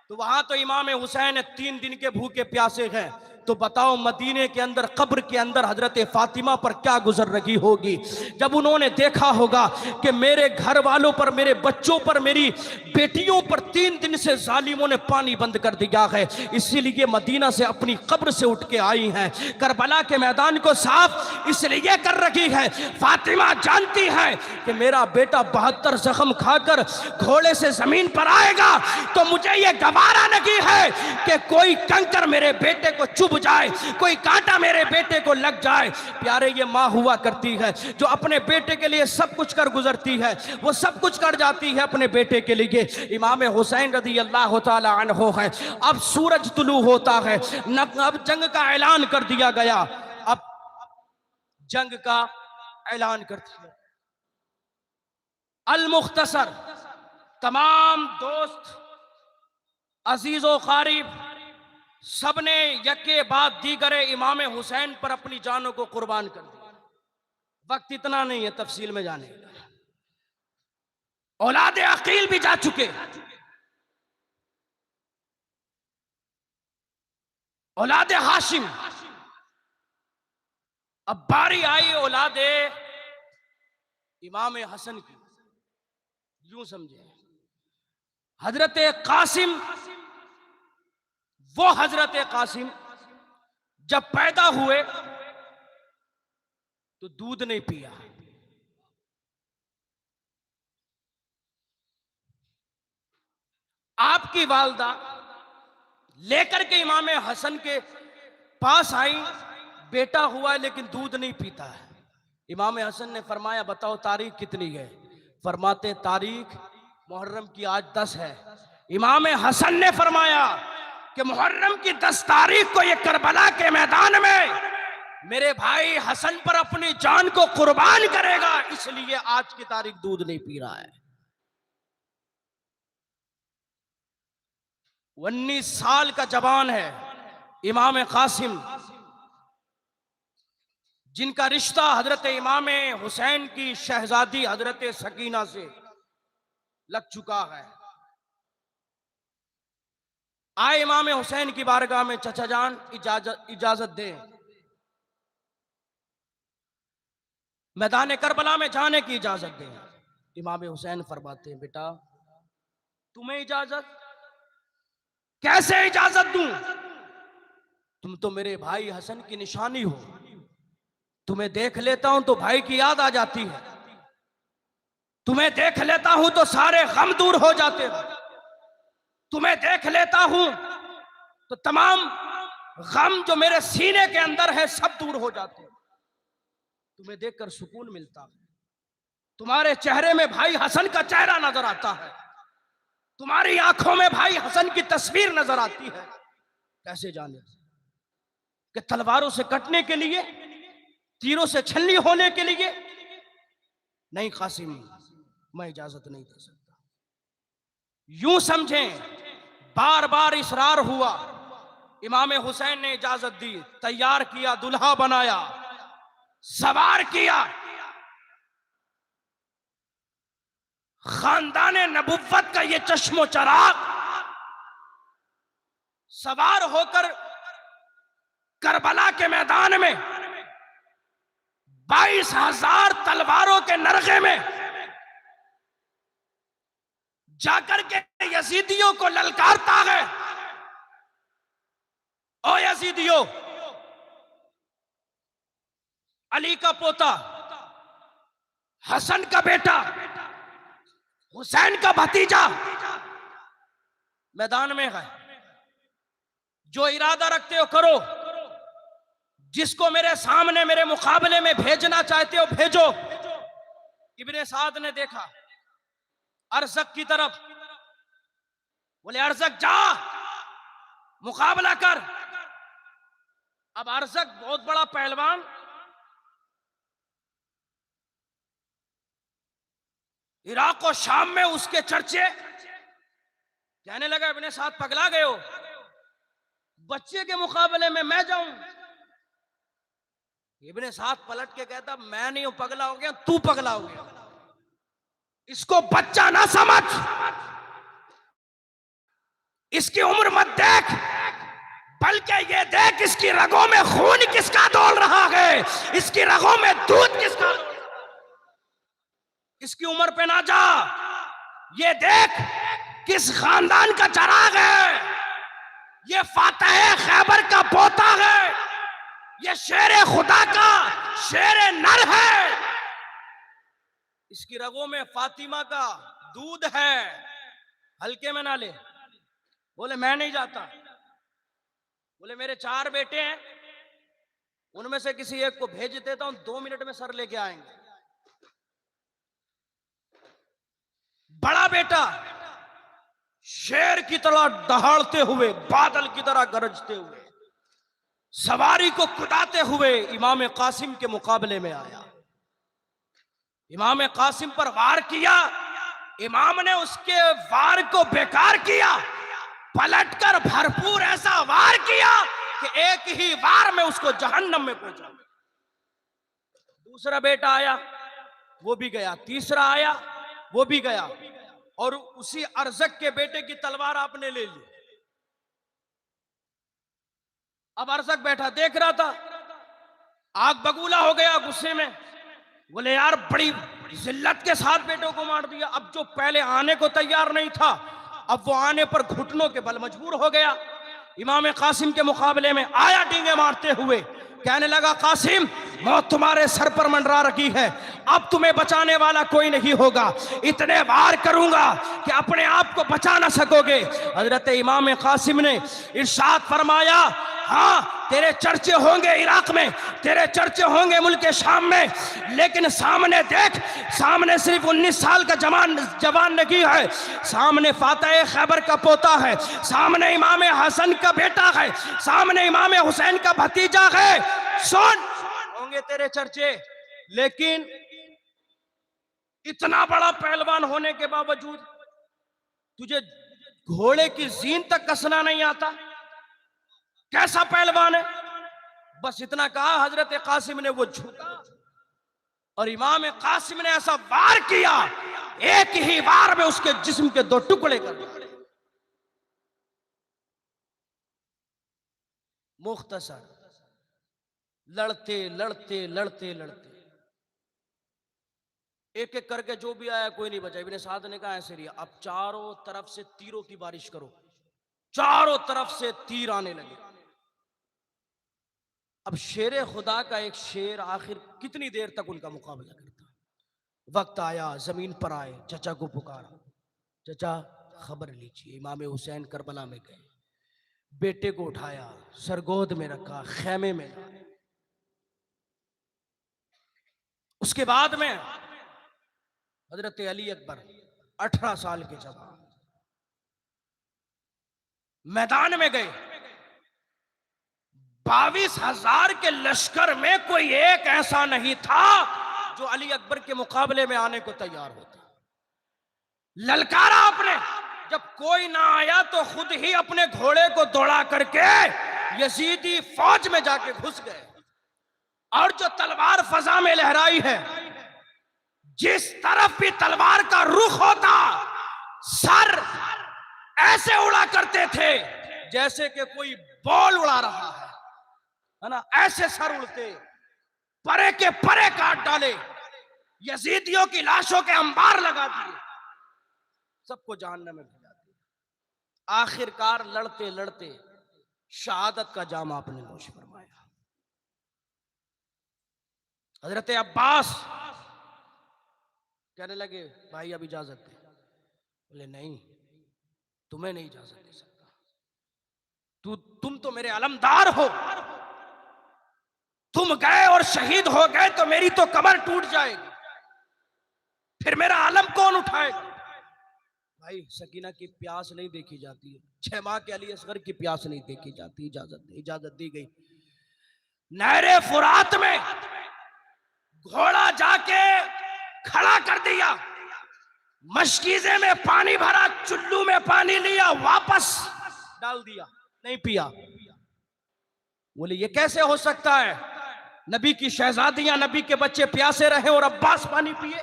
तो वहां तो इमाम हुसैन 3 दिन के भूखे प्यासे हैं, तो बताओ मदीने के अंदर कब्र के अंदर हजरत फातिमा पर क्या गुजर रही होगी जब उन्होंने देखा होगा कि मेरे घर वालों पर, मेरे बच्चों पर, मेरी बेटियों पर 3 दिन से जालिमों ने पानी बंद कर दिया है। इसीलिए मदीना से अपनी कब्र से उठ के आई हैं, करबला के मैदान को साफ इसलिए कर रही है। फातिमा जानती है कि मेरा बेटा 72 जख्म खाकर घोड़े से जमीन पर आएगा तो मुझे ये गवारा नहीं है कि कोई कंकर मेरे बेटे को चुभ जाए, कोई कांटा मेरे बेटे को लग जाए। प्यारे, ये माँ हुआ करती है जो अपने बेटे के लिए सब कुछ कर गुजरती है, वो सब कुछ कर जाती है अपने बेटे के लिए। इमाम हुसैन रज़ी अल्लाह तआला अन्हु है। अब सूरज तुलू होता है, अब जंग का ऐलान कर दिया गया, अब जंग का ऐलान कर दिया। अल मुख्तसर, तमाम दोस्त अजीजो खारिब सबने यके बाद दीगरे इमाम हुसैन पर अपनी जानों को कुर्बान कर दिया। वक्त इतना नहीं है तफसील में जाने का। औलाद अकील भी जा चुके, औलाद हाशिम। अब बारी आई औलाद इमाम हसन की। यूं समझे, हजरत कासिम, वो हजरत कासिम जब पैदा हुए तो दूध नहीं पिया। आपकी वालदा लेकर के इमाम हसन के पास आई, बेटा हुआ है लेकिन दूध नहीं पीता है। इमाम हसन ने फरमाया बताओ तारीख कितनी है? फरमाते तारीख मुहर्रम की आज 10 है। इमाम हसन ने फरमाया कि मुहर्रम की 10 तारीख को ये करबला के मैदान में मेरे भाई हसन पर अपनी जान को कुर्बान करेगा, इसलिए आज की तारीख दूध नहीं पी रहा है। 19 साल का जवान है इमाम कासिम, जिनका रिश्ता हजरत इमाम हुसैन की शहजादी हजरत सकीना से लग चुका है। आए इमाम हुसैन की बारगाह में, चचा जान इजाजत दें, मैदान करबला में जाने की इजाजत दें। इमाम हुसैन फरमाते हैं बेटा तुम्हें इजाजत? कैसे इजाजत दूं? तुम तो मेरे भाई हसन की निशानी हो, तुम्हें देख लेता हूं तो भाई की याद आ जाती है, तुम्हें देख लेता हूं तो सारे गम दूर हो जाते हैं, तुम्हें देख लेता हूं तो तमाम गम जो मेरे सीने के अंदर है सब दूर हो जाते हैं, तुम्हें देखकर सुकून मिलता है, तुम्हारे चेहरे में भाई हसन का चेहरा नजर आता है, तुम्हारी आंखों में भाई हसन की तस्वीर नजर आती है। कैसे जाने कि तलवारों से कटने के लिए, तीरों से छलनी होने के लिए? नहीं कासिम, मैं इजाजत नहीं दे सकता। यूं समझें, बार बार इसरार हुआ, इमाम हुसैन ने इजाजत दी, तैयार किया, दुल्हा बनाया, सवार किया, खानदाने नबुव्वत का ये चश्मो चराग सवार होकर करबला के मैदान में 22,000 तलवारों के नरगे में जाकर के यजीदियों को ललकारता है। ओ यजीदियों, अली का पोता, हसन का बेटा, हुसैन का भतीजा मैदान में है, जो इरादा रखते हो करो, जिसको मेरे सामने मेरे मुकाबले में भेजना चाहते हो भेजो। इब्ने साद ने देखा अरज़क की तरफ, बोले अरज़क जा मुकाबला कर। अब अरज़क बहुत बड़ा पहलवान, इराक और शाम में उसके चर्चे। कहने लगा इब्ने साद पगला गए हो, बच्चे के मुकाबले में मैं जाऊं? इब्ने साद पलट के कहता मैं नहीं हूं पगला हो गया, तू पगला हो गया। इसको बच्चा ना समझ, इसकी उम्र मत देख, बल्कि ये देख इसकी रगों में खून किसका दौड़ रहा है, इसकी रगों में दूध किसका। इसकी उम्र पे ना जा, ये देख किस खानदान का चराग है, ये फातह खैबर का पोता है, ये शेर खुदा का शेर नर है, इसकी रगों में फातिमा का दूध है, हल्के में ना ले। बोले मैं नहीं जाता। बोले मेरे 4 बेटे हैं, उनमें से किसी एक को भेज देता हूं, 2 मिनट में सर लेके आएंगे। बड़ा बेटा शेर की तरह दहाड़ते हुए, बादल की तरह गरजते हुए, सवारी को कुदाते हुए इमाम कासिम के मुकाबले में आया। इमाम कासिम पर वार किया, इमाम ने उसके वार को बेकार किया, पलटकर भरपूर ऐसा वार किया कि एक ही वार में उसको जहन्नम में पहुंचा। दूसरा बेटा आया, वो भी गया, तीसरा आया, वो भी गया, और उसी अरज़क के बेटे की तलवार आपने ले ली। अब अरज़क बैठा देख रहा था, आग बगूला हो गया गुस्से में। बोले यार बड़ी जिल्लत के साथ बेटों को मार दिया। अब जो पहले आने को तैयार नहीं था, अब वो आने पर घुटनों के बल मजबूर हो गया। इमाम कासिम के मुकाबले में आया डींगे मारते हुए, कहने लगा कासिम मौत तुम्हारे सर पर मंडरा रखी है, अब तुम्हें बचाने वाला कोई नहीं होगा, इतने वार करूंगा कि अपने आप को बचा ना सकोगे। हजरत इमाम कासिम ने इरशाद फरमाया, हाँ तेरे चर्चे होंगे इराक में, तेरे चर्चे होंगे मुल्क शाम में, लेकिन सामने देख, सामने सिर्फ 19 साल का जवान नहीं है, सामने फातह खैबर का पोता है, सामने इमाम हसन का बेटा है, सामने इमाम हुसैन का भतीजा है। सुन, होंगे तेरे चर्चे, लेकिन इतना बड़ा पहलवान होने के बावजूद तुझे घोड़े की जीन तक कसना नहीं आता, कैसा पहलवान है? बस इतना कहा, हजरत कासिम ने वो झुका और इमाम कासिम ने ऐसा वार किया, एक ही वार में उसके जिस्म के 2 टुकड़े कर दिए। मुख्तसर लड़ते लड़ते लड़ते लड़ते एक एक करके जो भी आया कोई नहीं बचा। इब्ने साद ने कहा ऐसे रिया, अब चारों तरफ से तीरों की बारिश करो। चारों तरफ से तीर आने लगे। अब शेर खुदा का एक शेर आखिर कितनी देर तक उनका मुकाबला करता। वक्त आया, जमीन पर आए, चचा को पुकारा, चचा खबर लीजिए, इमाम हुसैन करबला में गए, बेटे को उठाया, सरगोद में रखा, खेमे में लाए। उसके बाद में हजरत अली अकबर 18 साल के जवान मैदान में गए। 22,000 के लश्कर में कोई एक ऐसा नहीं था जो अली अकबर के मुकाबले में आने को तैयार होता। ललकारा आपने, जब कोई ना आया तो खुद ही अपने घोड़े को दौड़ा करके यजीदी फौज में जाके घुस गए, और जो तलवार फजा में लहराई है, जिस तरफ भी तलवार का रुख होता सर ऐसे उड़ा करते थे जैसे कि कोई बॉल उड़ा रहा है ना, ऐसे सर उड़ते, परे के परे काट डाले, यजीदियों की लाशों के अंबार लगा दिए, सबको जहन्नम में भिजा दिया। आखिरकार लड़ते लड़ते शहादत का जाम आपने नोश फरमाया। हजरत अब्बास कहने लगे भाई अब इजाजत दे। बोले नहीं, तुम्हें नहीं इजाजत दे सकता, तुम तो मेरे अलमदार हो, तुम गए और शहीद हो गए तो मेरी तो कमर टूट जाएगी, फिर मेरा आलम कौन उठाएगा। भाई सकीना की प्यास नहीं देखी जाती है, 6 माह के अली असगर की प्यास नहीं देखी जाती। इजाजत दी गई। नहरे फुरात में घोड़ा जाके खड़ा कर दिया, मशकीजे में पानी भरा, चुल्लू में पानी लिया, वापस डाल दिया, नहीं पिया। बोले ये कैसे हो सकता है, नबी की शहजादियां, नबी के बच्चे प्यासे रहे और अब्बास पानी पिए।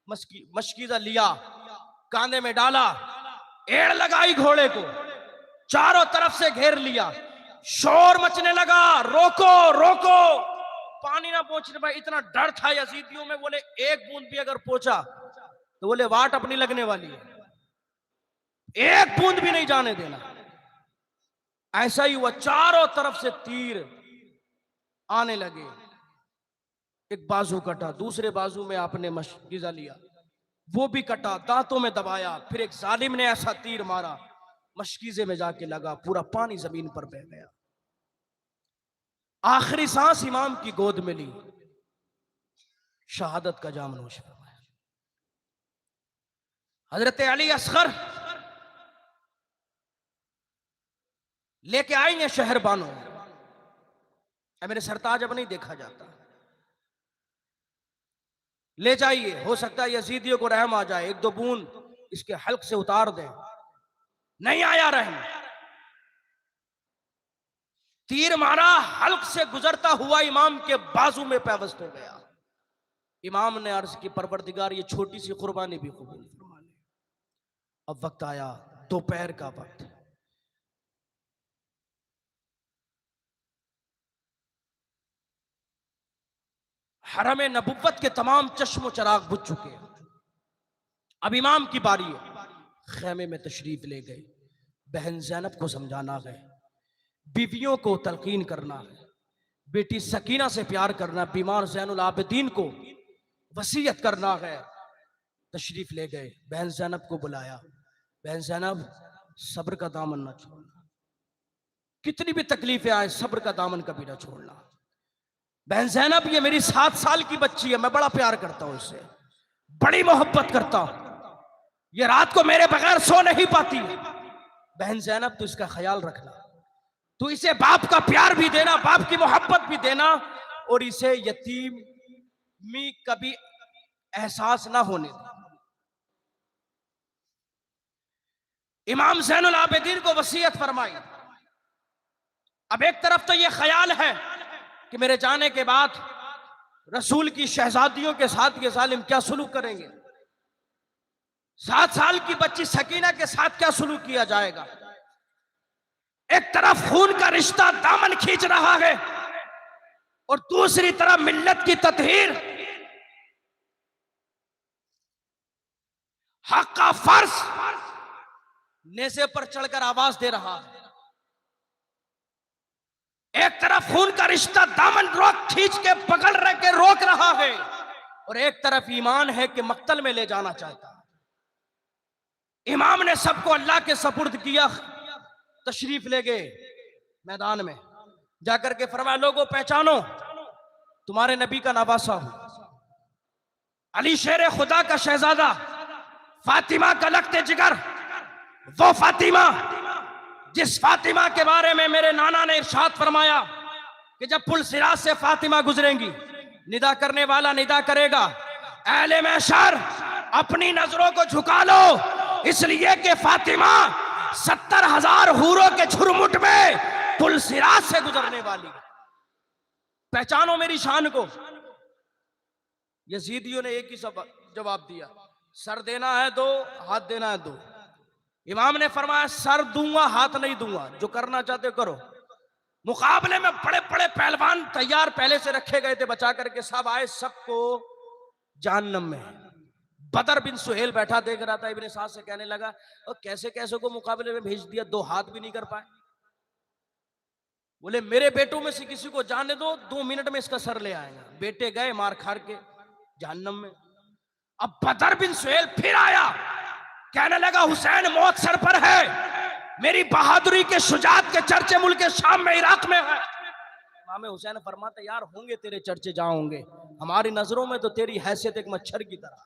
मशकीजा लिया, कांधे में डाला, एड़ लगाई घोड़े को, चारों तरफ से घेर लिया, शोर मचने लगा, रोको रोको, पानी ना पहुंचने पाए। इतना डर था यजीदियों में, बोले एक बूंद भी अगर पहुंचा तो बोले वाट अपनी लगने वाली है, एक बूंद भी नहीं जाने देना। ऐसा ही हुआ, चारों तरफ से तीर आने लगे। एक बाजू कटा, दूसरे बाजू में आपने मशकीजा लिया, वो भी कटा, दांतों में दबाया, फिर एक जालिम ने ऐसा तीर मारा, मशकीजे में जाके लगा, पूरा पानी जमीन पर बह गया। आखिरी सांस इमाम की गोद में ली, शहादत का जाम नोश फरमाया। हजरत अली असगर लेके आएंगे शहर बानो, मेरे सरताज अब नहीं देखा जाता, ले जाइए, हो सकता है यजीदियों को रहम आ जाए, 1-2 बूंद इसके हल्क से उतार दें। नहीं आया रहम, तीर मारा, हल्क से गुजरता हुआ इमाम के बाजू में पैवस्त हो गया। इमाम ने अर्ज की, परवरदिगार ये छोटी सी कुर्बानी भी कबूल फरमा ले। अब वक्त आया, दोपहर का वक्त, हरम नबुव्वत के तमाम चश्मो चराग बुझ चुके हैं, अब इमाम की बारी है। खेमे में तशरीफ ले गए, बहन ज़ैनब को समझाना है, बीवियों को तलकीन करना है, बेटी सकीना से प्यार करना, बीमार ज़ैनुल आबिदीन को वसीयत करना है। तशरीफ ले गए, बहन ज़ैनब को बुलाया, बहन ज़ैनब सब्र का दामन न छोड़ना, कितनी भी तकलीफें आए सब्र का दामन कभी ना छोड़ना। बहन ज़ैनब ये मेरी 7 साल की बच्ची है, मैं बड़ा प्यार करता हूं इससे, बड़ी मोहब्बत करता हूं, ये रात को मेरे बगैर सो नहीं पाती। बहन ज़ैनब तो इसका ख्याल रखना, तो इसे बाप का प्यार भी देना, बाप की मोहब्बत भी देना, और इसे यतीमी कभी एहसास ना होने देना। इमाम ज़ैनुल आबिदीन को वसीयत फरमाई। अब एक तरफ तो ये ख्याल है कि मेरे जाने के बाद रसूल की शहजादियों के साथ ये जालिम क्या सुलूक करेंगे, 7 साल की बच्ची सकीना के साथ क्या सुलूक किया जाएगा। एक तरफ खून का रिश्ता दामन खींच रहा है और दूसरी तरफ मिल्लत की तत्हीर, हक का फर्ज नेज़े पर चढ़कर आवाज दे रहा है। एक तरफ खून का रिश्ता दामन खींच के पकड़ रह के रोक रहा है, और एक तरफ ईमान है कि मक्तल में ले जाना चाहता है। इमाम ने सबको अल्लाह के सपुर्द किया, तशरीफ ले गए मैदान में, जाकर के फरमाया, लोगों पहचानो, तुम्हारे नबी का नवासा हूं, अली शेर खुदा का शहजादा, फातिमा का लखते जिगर, वो फातिमा जिस फातिमा के बारे में मेरे नाना ने इरशाद फरमाया कि जब पुल सिराज से फातिमा गुजरेंगी, निदा करने वाला निदा करेगा, अहले महशर अपनी नजरों को झुका लो, इसलिए कि फातिमा 70,000 हूरों के झुरमुट में पुल सिराज से गुजरने वाली। पहचानो मेरी शान को। यजीदियों ने एक ही जवाब दिया, सर देना है दो, हाथ देना है दो। इमाम ने फरमाया, सर दूंगा हाथ नहीं दूंगा, जो करना चाहते करो। मुकाबले में बड़े बड़े पहलवान तैयार पहले से रखे गए थे बचा करके, सब आए, सबको जहन्नम में। बदर बिन सुहेल बैठा देख रहा था, इब्ने साद से कहने लगा, और कैसे कैसे को मुकाबले में भेज दिया, 2 हाथ भी नहीं कर पाए। बोले मेरे बेटों में से किसी को जाने दो, 2 मिनट में इसका सर ले आएगा। बेटे गए मार खार के जहन्नम में। अब बदर बिन सुहेल फिर आया, कहने लगा, हुसैन मौत सर पर है, मेरी बहादुरी के शुजात के चर्चे मुल्क शाम में, इराक में है, इमाम हुसैन फरमाते यार होंगे तेरे चर्चे जहां होंगे, हमारी नजरों में तो तेरी हैसियत एक मच्छर की तरह,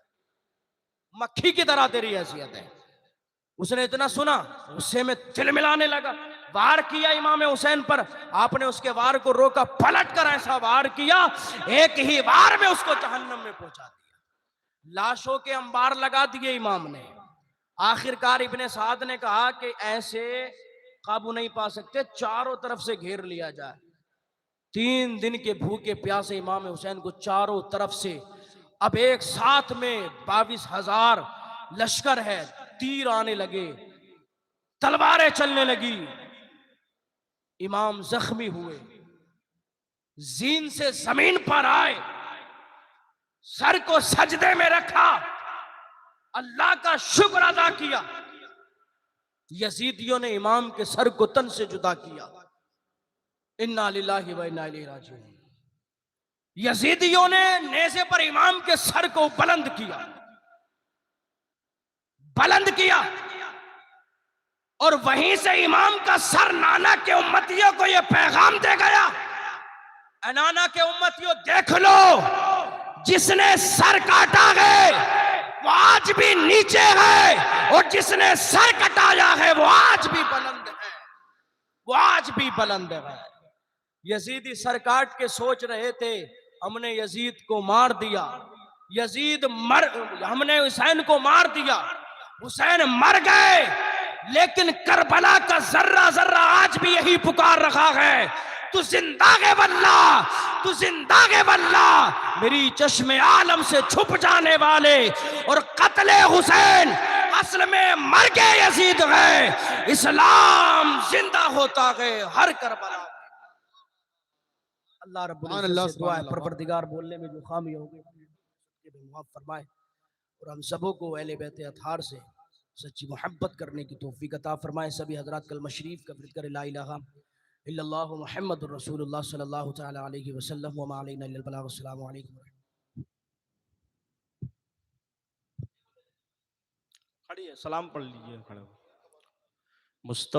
मक्खी की तरह तेरी हैसियत है। उसने इतना सुना, गुस्से में तिल मिलाने लगा, वार किया इमाम हुसैन पर। आपने उसके वार को रोका, पलट कर ऐसा वार किया, एक ही वार में उसको जहन्नम में पहुंचा दिया। लाशों के अंबार लगा दिए इमाम ने। आखिरकार इब्ने साद ने कहा कि ऐसे काबू नहीं पा सकते, चारों तरफ से घेर लिया जाए। 3 दिन के भूखे प्यासे इमाम हुसैन को चारों तरफ से, अब एक साथ में 22,000 लश्कर है, तीर आने लगे, तलवारें चलने लगी। इमाम जख्मी हुए, जीन से जमीन पर आए, सर को सजदे में रखा, अल्लाह का शुक्र अदा किया। यजीदियों ने इमाम के सर को तन से जुदा किया। इन्ना लिल्लाहि व इन्ना इलैहि राजिऊन। यजीदियों ने नेज़े पर इमाम के सर को बुलंद किया, बुलंद किया, और वहीं से इमाम का सर नाना के उम्मतियों को यह पैगाम दे गया, नाना के उम्मतियों देख लो, जिसने सर काटा है वो आज भी नीचे है, और जिसने सर कटाया है वो आज भी बुलंद है, वो आज भी बुलंद है। यजीदी सर काट के सोच रहे थे हमने यजीद को मार दिया, हमने हुसैन को मार दिया, हुसैन मर गए, लेकिन करबला का जर्रा जर्रा आज भी यही पुकार रखा है, तू जिंदा है वल्ला, तू जिंदा है वल्ला, मेरी चश्मे आलम से छुप जाने वाले। और कत्ले हुसैन असल में मर गए यजीद है, इस्लाम जिंदा होता है हर करबला। अल्लाह रब्बुल इज्जत से दुआ है, परवरदिगार बोलने में जो खामी हो गई माफ फरमाए, और हम सबों को अहले बैत अतहार से सच्ची मोहब्बत करने की तौफीक अता फरमाए। सभी हजरात कलमा शरीफ का विर्द करें, ला इलाहा इल्लल्लाहु मुहम्मदुर रसूलुल्लाह सल्लल्लाहु तआला अलैहि वसल्लम व मा अलैना इल्लल बलाग। अस्सलामु अलैकुम। खड़ी है, सलाम पढ़ लीजिए खड़े हो। मुस्तफा